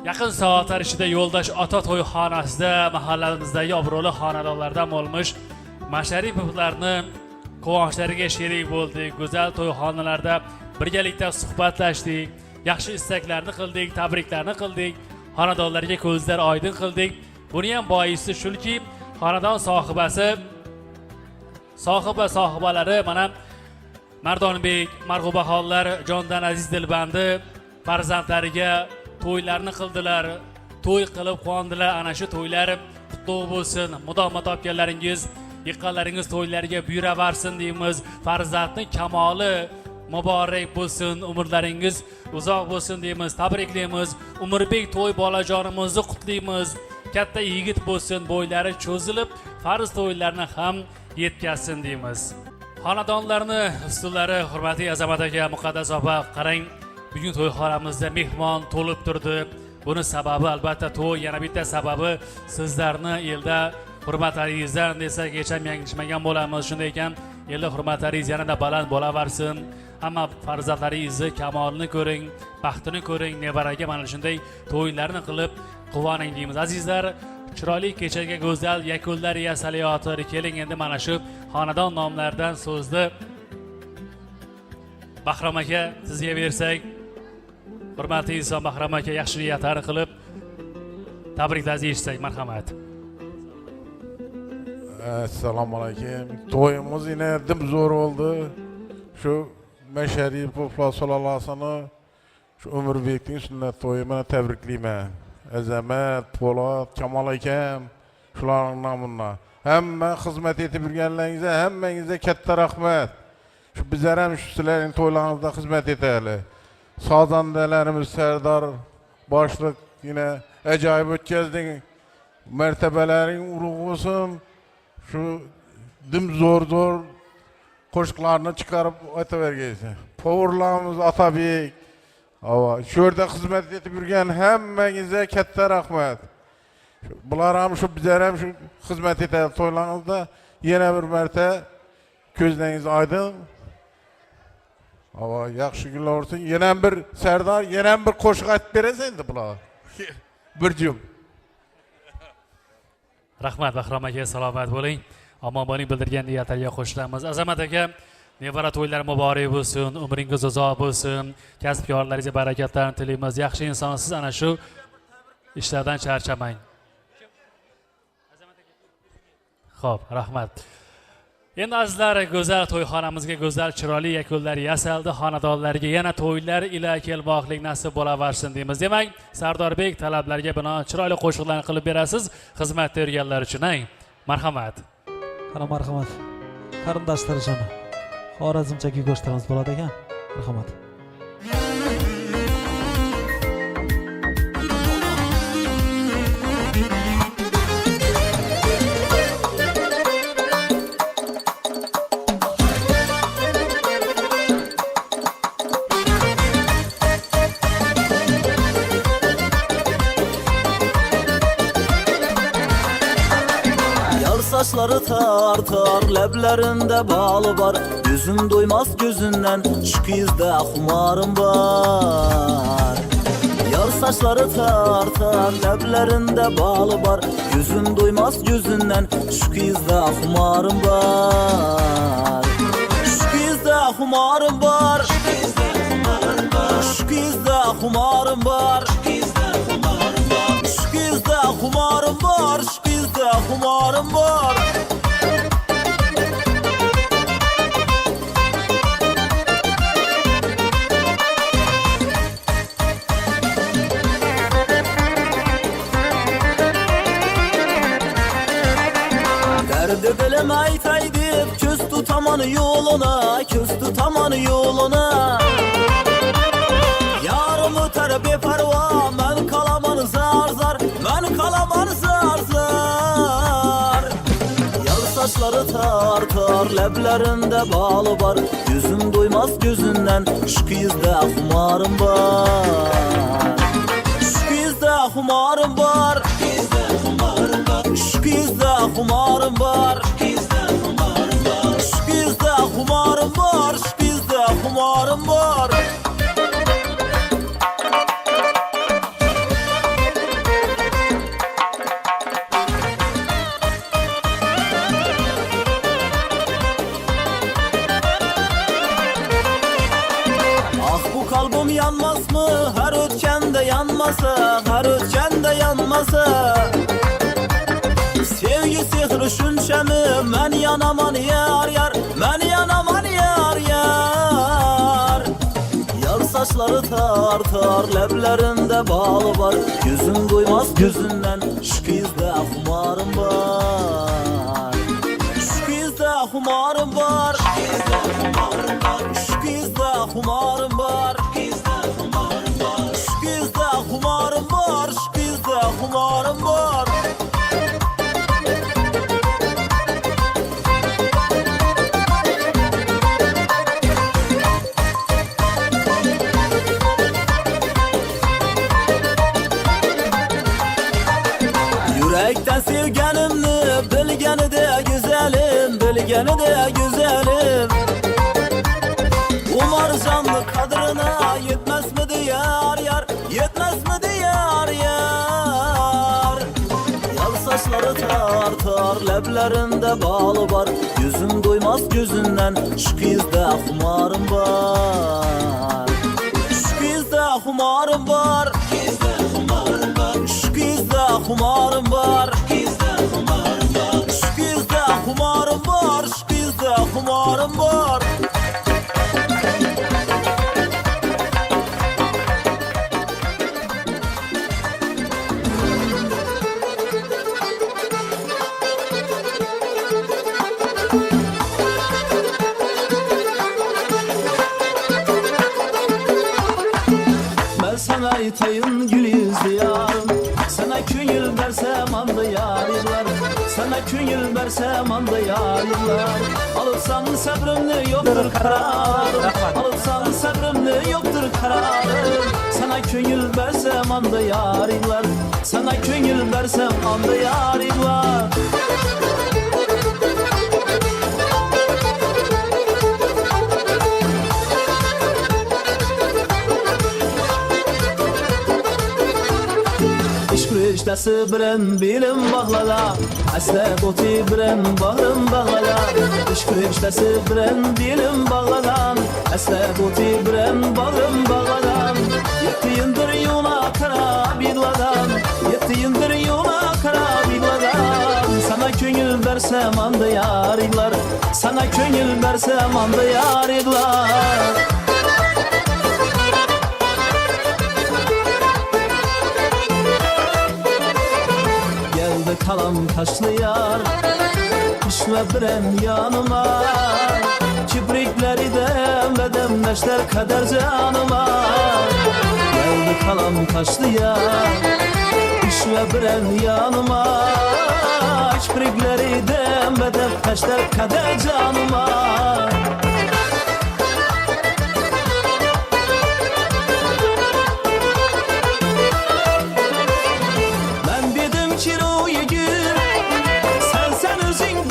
yaqin soatlar ichida Yo'ldosh ota to'yxonasida mahallamizdagi obro'li xonadonlardan bo'lmish Masharipovlarni quvonchlariga sherik bo'ldik. Go'zal to'yxonalarda birgalikda suhbatlashdik, yaxshi istaklarni qildik, tabriklarni qildik, xonadonlarga ko'zlar oydin qildik. Buni ham boisi shuki, xonadon sohibalari mana Mardonbek, Marg'ubaxonlar jondan aziz dilbandi farzandlariga to'ylarni qildilar, to'y qilib quvondilar. Ana shu to'ylar qutlug' bo'lsin. Mudom topganlaringiz, yiqqanlaringiz to'ylariga buyuraversin deymiz. Farzandning kamoli muborak bo'lsin, umrlaringiz uzoq bo'lsin deymiz, tabriklaymiz. Umurbek to'y bolajonimizni qutlaymiz. Katta yigit bo'lsin, bo'ylari cho'zilib, farz to'ylarni ham yetkazsin deymiz. Xonadonlarni ustunlari, hurmatli Azamat aka, Muqaddas opa, qarang, bugun to'yxonamizda mehmon to'lib turdi. Buni sababi albatta to'y, yana bitta sababi sizlarni elda hurmatlaringizdan desak hech ham yanglishmagan bo'lamiz. Shunday ekan, elda hurmatlaringiz yanada baland bo'laversin. Hamma farzandlaringizni kamolini ko'ring, baxtini ko'ring, nevaraga mana shunday to'ylarni qilib quvoning deymiz. Azizlar, chiroyli kechaga go'zal yakunlar yasalayotir. Keling endi mana shu xonadon nomlaridan so'zni Bahrom aka sizga bersak. Hurmatli inson Bahrom aka yaxshi niyatlarni qilib tabriklaringizni eshitsak, marhamat. Assalomu alaykum. To'yimiz yana dim zo'r bo'ldi. Shu Masharipov sallallohu alayhi vasallam shu Umurbekning sunnat to'yini tabriklayman. Azamat, Po'lat, Kamol akam shularning nomidan hamma xizmat etib yurganlaringizga hammangizga katta rahmat. Shu bizlar ham shu sizlarning to'ylaringizda xizmat etaylik. Sozandalarimiz Sardor boshliq yine ajoyib o'tkazding. Martabalaring ulug' bo'lsin. Shu dim zo'r qo'shiqlarni chiqarib aytavergaysiz. Po'rlarimiz Otabek, shu yerda xizmat etib yurgan hammangizga katta rahmat. Bular ham shu bizlar ham shu xizmat etadi to'ylaringizda. Yana bir marta ko'zlaringiz oydin. Yaxshi kunlar bo'lsin. Yana bir Sardor, yana bir qo'shiq aytib berasiz endi bular. Bir jum. Rahmat Bahrom aka, salomat bo'ling. Ammo buning bildirgan niyatlarga qo'shilamiz. Azamat aka, nevara to'ylar muborak bo'lsin, umringiz uzoq bo'lsin, kasbkorlaringizga barakatlarni tilaymiz. Yaxshi insonsiz, ana shu ishlardan charchamang. Xo'p, rahmat. Endi azizlar, go'zal to'yxonamizga go'zal chiroyli yakunlar yasaldi. Xonadonlarga yana to'ylar ila kelmoqlik nasib bo'laversin deymiz. Demak, Sardorbek talablarga binoan chiroyli qo'shiqlarni qilib berasiz xizmatda yurganlar uchun. Marhamat. Qara marhamat. Qarindoshlar uchun Xorazmchaki go'shtlarimiz bo'ladi ekan. Marhamat. saçları tartar, leblerinde balı var. Gözüm doymaz gözünden, şu kızda humarım var. Yar saçları tartar, leblerinde balı var. Gözüm doymaz gözünden, şu kızda humarım var. Şu kızda humarım var. Şu kızda humarım var. Şu kızda humarım var. Şu kızda humarım var. Derdi dilim aytay deb köz tutaman yoluna, köz tutaman yoluna. Yarım öter beparva, men kalaman zar zar, men kalaman zar zar. Yar saçları tartar, leblerinde balı var. Gözüm doymaz gözünden, şu kızda humarım var. Şu kızda humarım var. Şu kızda humarım var. Şu kızda humarım var. Şu kızda humarım var. Ah bu kalbim yanmaz mı? Her ötkende yanmasa, her ötkende yanmasa. Sevgi sihri şunçemi, men yanaman yar yar, men yanaman yar yar. Yar saçları tartar, leblerinde balı var. Gözüm doymaz gözünden, şu kızda humarım var. Şu kızda humarım var. Şu kızda humarım var. Şu kızda humarım var. Şu kızda humarım var. Yürekten sevgenimni bilgeni de güzelim, bilgeni de güzelim. Umar canlı kadrına yetmez mi yar yar, yetmez mi yar yar. Yar saçları tartar, leblerinde balı var. Gözüm doymaz gözünden, şu kızda humarım var. Şu kızda humarım var. Şu kızda humarım var. Şu kızda humarım var. Şu kızda humarım var. Ben sana aytayım gül yüzlü yarım, sana köngül versem anda yarlar. Sana köngül versem anda yarlar. Alırsan sabrımni yoktur kararım, alırsan sabrımni yoktur kararım. Sana köngül versem anda yarlar, sana köngül versem anda yarlar. İştesi bilen bilim bağlala, Əslə qoti bilen bağrım bağlala. İştesi bilen bilim bağlala, Əslə qoti bilen bağrım bağlala. Yettiğindir yola kara bidladan, yettiğindir yola kara bidladan. Sana köngül versem anda yarlar, sana köngül versem anda yarlar. Kalam taşlı yar, düşme biren yanıma. Kibrikleri demleşler kader canıma. Geldi kalam taşlı yar, düşme biren yanıma. Kibrikleri demleşler kader canıma. Ben dedim ki sen özün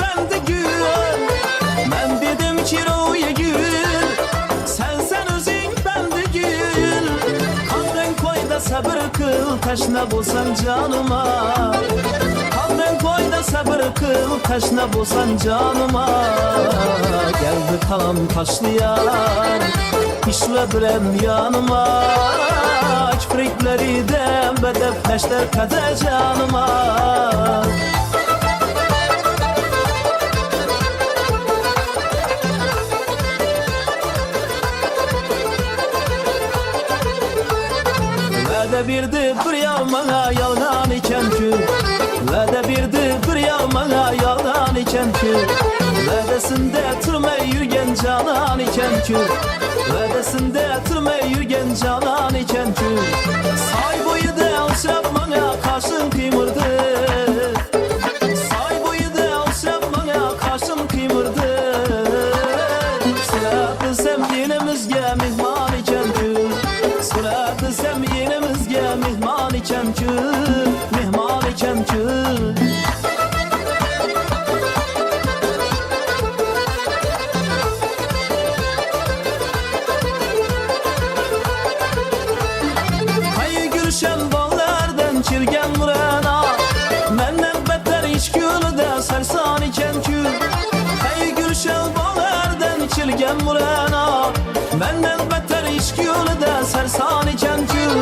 taşna bo'lsan jonima Qolmang to'yda sabr qil taşna bo'lsan jonima Geldi kalam taşlayan işle birem yanıma Kiprikleriden bedel peşler kade canıma Vədə birdi bir yalmana yalgan iken ki Vədə birdi bir yalmana yalgan iken ki Vədəsində türmey yürgen canan iken ki Vədəsində türmey yürgen canan iken ki Say boyu da alçap bana kaşın kıymırdı Say boyu da alçap bana kaşın kıymırdı Sıratı sem yenimizge mihman iken ki Sıratı sem yenimizge mihman iken ki Mihman iken ki Gülşen ballardan çirgen murana Menden beter iş gülü de sersan iken kül Hey Gülşen ballardan çirgen murana Menden beter iş gülü de sersan iken kül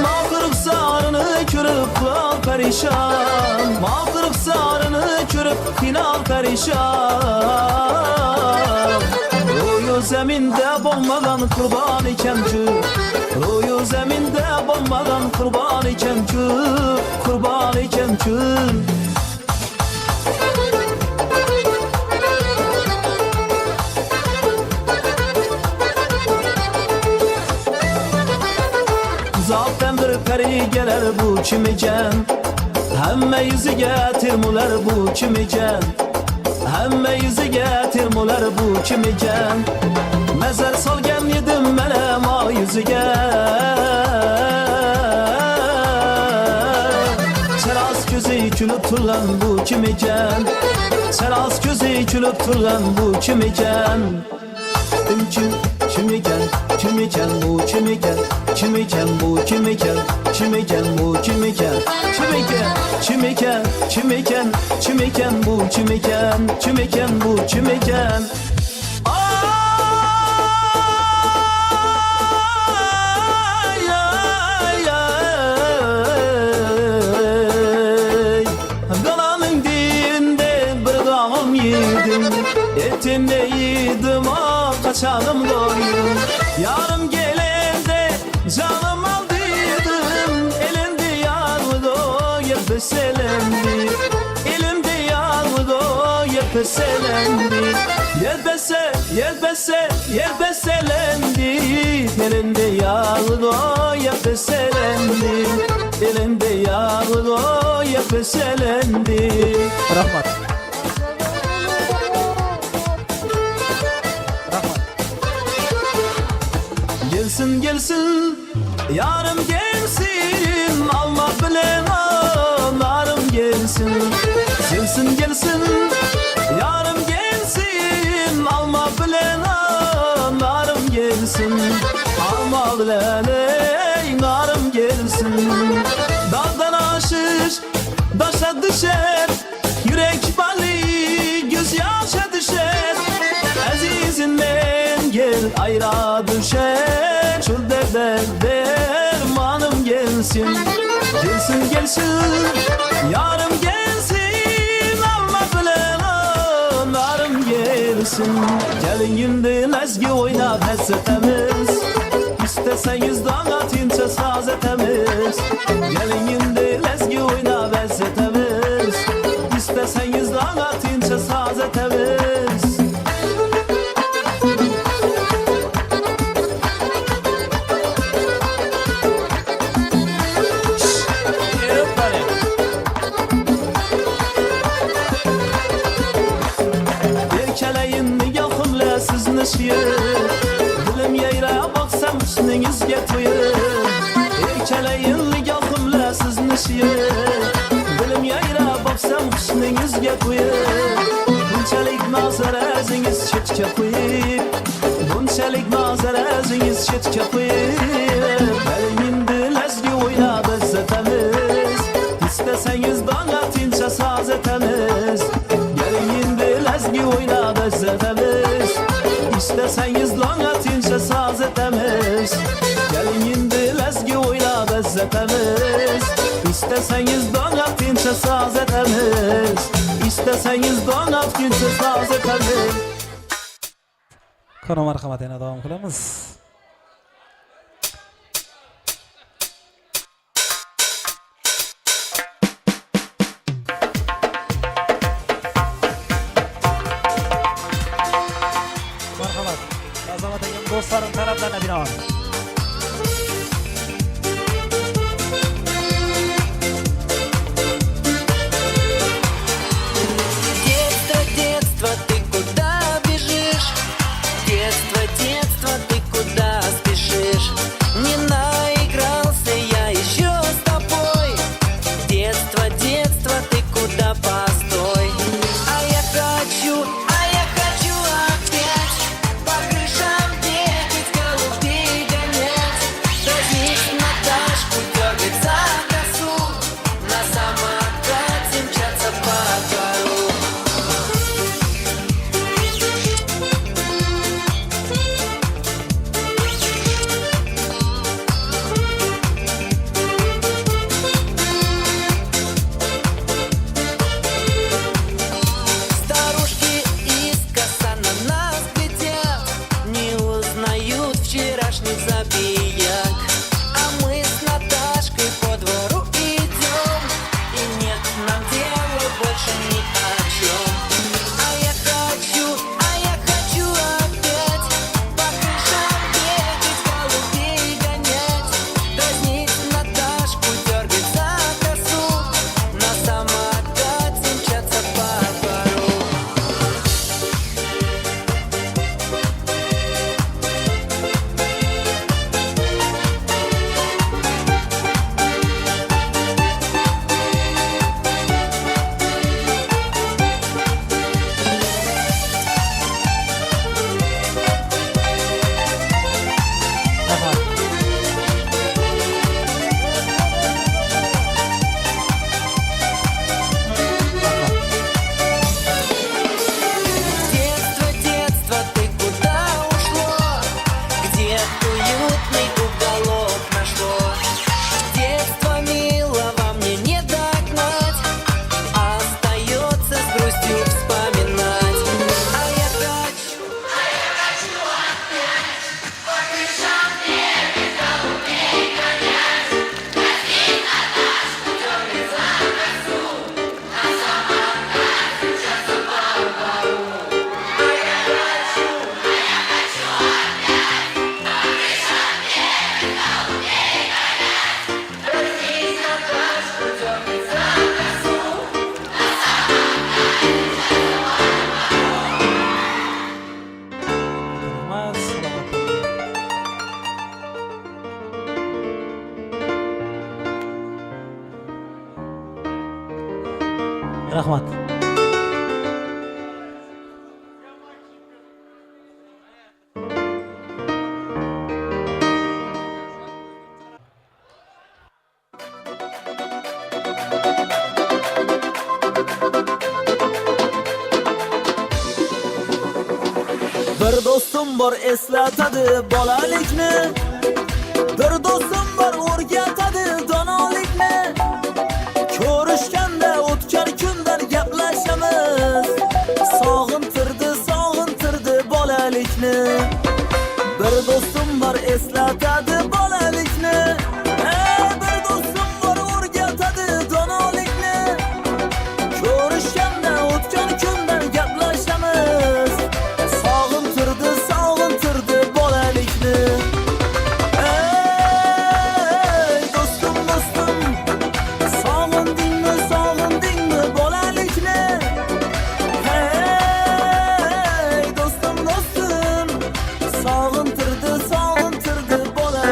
Mağırık sarını körüp kılal perişan Mağırık sarını körüp kılal perişan Ruyu zeminde bombadan kurban iken kül Ruyu zeminde bombadan kurban iken kül Kurban iken kül Uzaktan bir peri gelir bu kim iken Hemme yüzü getirmuler bu kim iken Hemme yüzü getirmuler bu kim iken Mezar salgen yedim melem o yüzüge Seraz gözü külüp turlan bu kim iken Seraz gözü külüp turlan bu kim iken Kim iken, kim iken bu kim iken Kim iken bu kim iken Kim iken bu kim iken Kim iken, kim iken, kim iken Kim iken bu kim iken Kim iken bu kim iken Etini yedim ah kaçanım doyum Yarım gelende canım aldıydım Elinde yardı o yepeselendi Elimde yardı o yepeselendi Yepeselendi Elinde yardı o yepeselendi Elinde yardı o yepeselendi Rahmat. Gelsin gelsin yarım gelsin alma bilen narım gelsin Gelsin gelsin yarım gelsin alma bilen narım gelsin Alma bilen narım gelsin Dağdan aşır daşa düşer Yürek bali göz yaşa düşer Azizinden gel ayra düşer Çölde dermanım gelsin Gelsin gelsin yarım gelsin Alma bilen narım gelsin Gelin gündün ezgi oynat hasretemiz İsteseniz dağa tinçe saz etemiz Gelin gündün ezgi oynat hasretemiz İsteseniz dağa tinçe saz etemiz Dilim yayra baksam üstünüzge toyum Erkeleyin ligahımla siznişi Dilim yayra baksam üstünüzge toyum Bunçalik nazar eziniz çetke koyup Bunçalik nazar eziniz çetke koyup Benim indi lezgi oyna bezzet etamiz. Keling endi lazgi o'ylab izzatamiz. İstesangiz dong atguncha soz etamiz. İstesangiz dong atguncha soz etamiz. Qani marhamat yana davom qilamiz. Marhamat. Azamat akam do'stlarim talablarına binoan. Детство, детство, ты куда бежишь? Детство, детство, ты куда спешишь? Не наигрался я еще с тобой. Детство, детство, ты куда постой? А я хочу опять по крышам бегать, голубей гонять, дразнить Наташку, дергать за косу, на самокате мчаться по двору. Старушки искоса на нас глядят, не узнают вчерашних забияк. А мы с Наташкой по двору идем, и нет нам дела больше ни о чем. А я хочу опять по крышам бегать, голубей гонять, дразнить Наташку, дергать за косу, на самокате мчаться по двору. Детство, детство, ты куда ушло? Где уютный уголок нашло? Детство милого мне не догнать, остается с грустью вспоминать. А я хочу по крышам бегать, голубей гонять, дразнить Наташку, дергать за косу, на самокате мчаться по двору. А я хочу опять по крышам бегать, голубей гонять, дразнить Наташку, дергать за косу, на самокате мчаться по Rahmat, salomat bo'ling. Rahmat. Bir do'stim bor eslatadi bolalikni, bir do'stim bor o'rgatadi donolikni. Ko'rishganda o'tgan kundan gaplashamiz, sog'intirdi bolalikni. Bir do'stim bor eslatadi bolalikni, bir do'stim bor o'rgatadi donolikni. Ko'rishganda o'tgan kundan gaplashamiz, sog'intirdi bolalikni. Ey do'stim, sog'indingmi bolalikni? Hey do'stim, sog'intirdi bolalikni.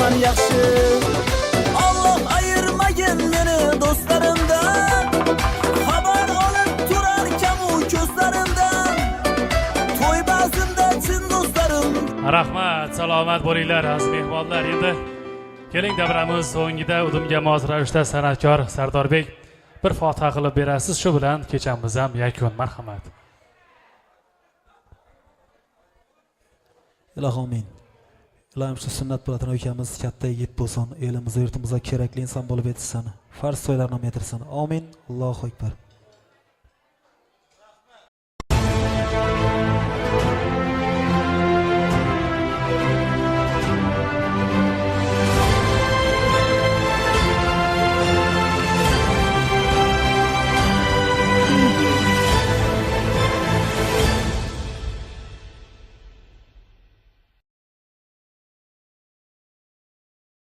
yomon yaxshi Alloh ayirmagin meni do'stlarimdan xabar olib turar kamu ko'zlarimdan to'y bazmda chin do'stlarim Rahmat, salomat bo'linglar aziz mehmonlar. Endi keling davramiz so'ngida udumga mos ravishda san'atkor Sardorbek bir fotiha qilib berasiz. Shu bilan kechamiz ham yakun. Marhamat. Ilohim amin. Ilohim shu sunnat bilan ukamiz katta yigit bo'lsin, elimizga yurtimizga kerakli inson bo'lib yetishsin. Farz to'ylarni ham yetirsin. Amin. Allohu akbar.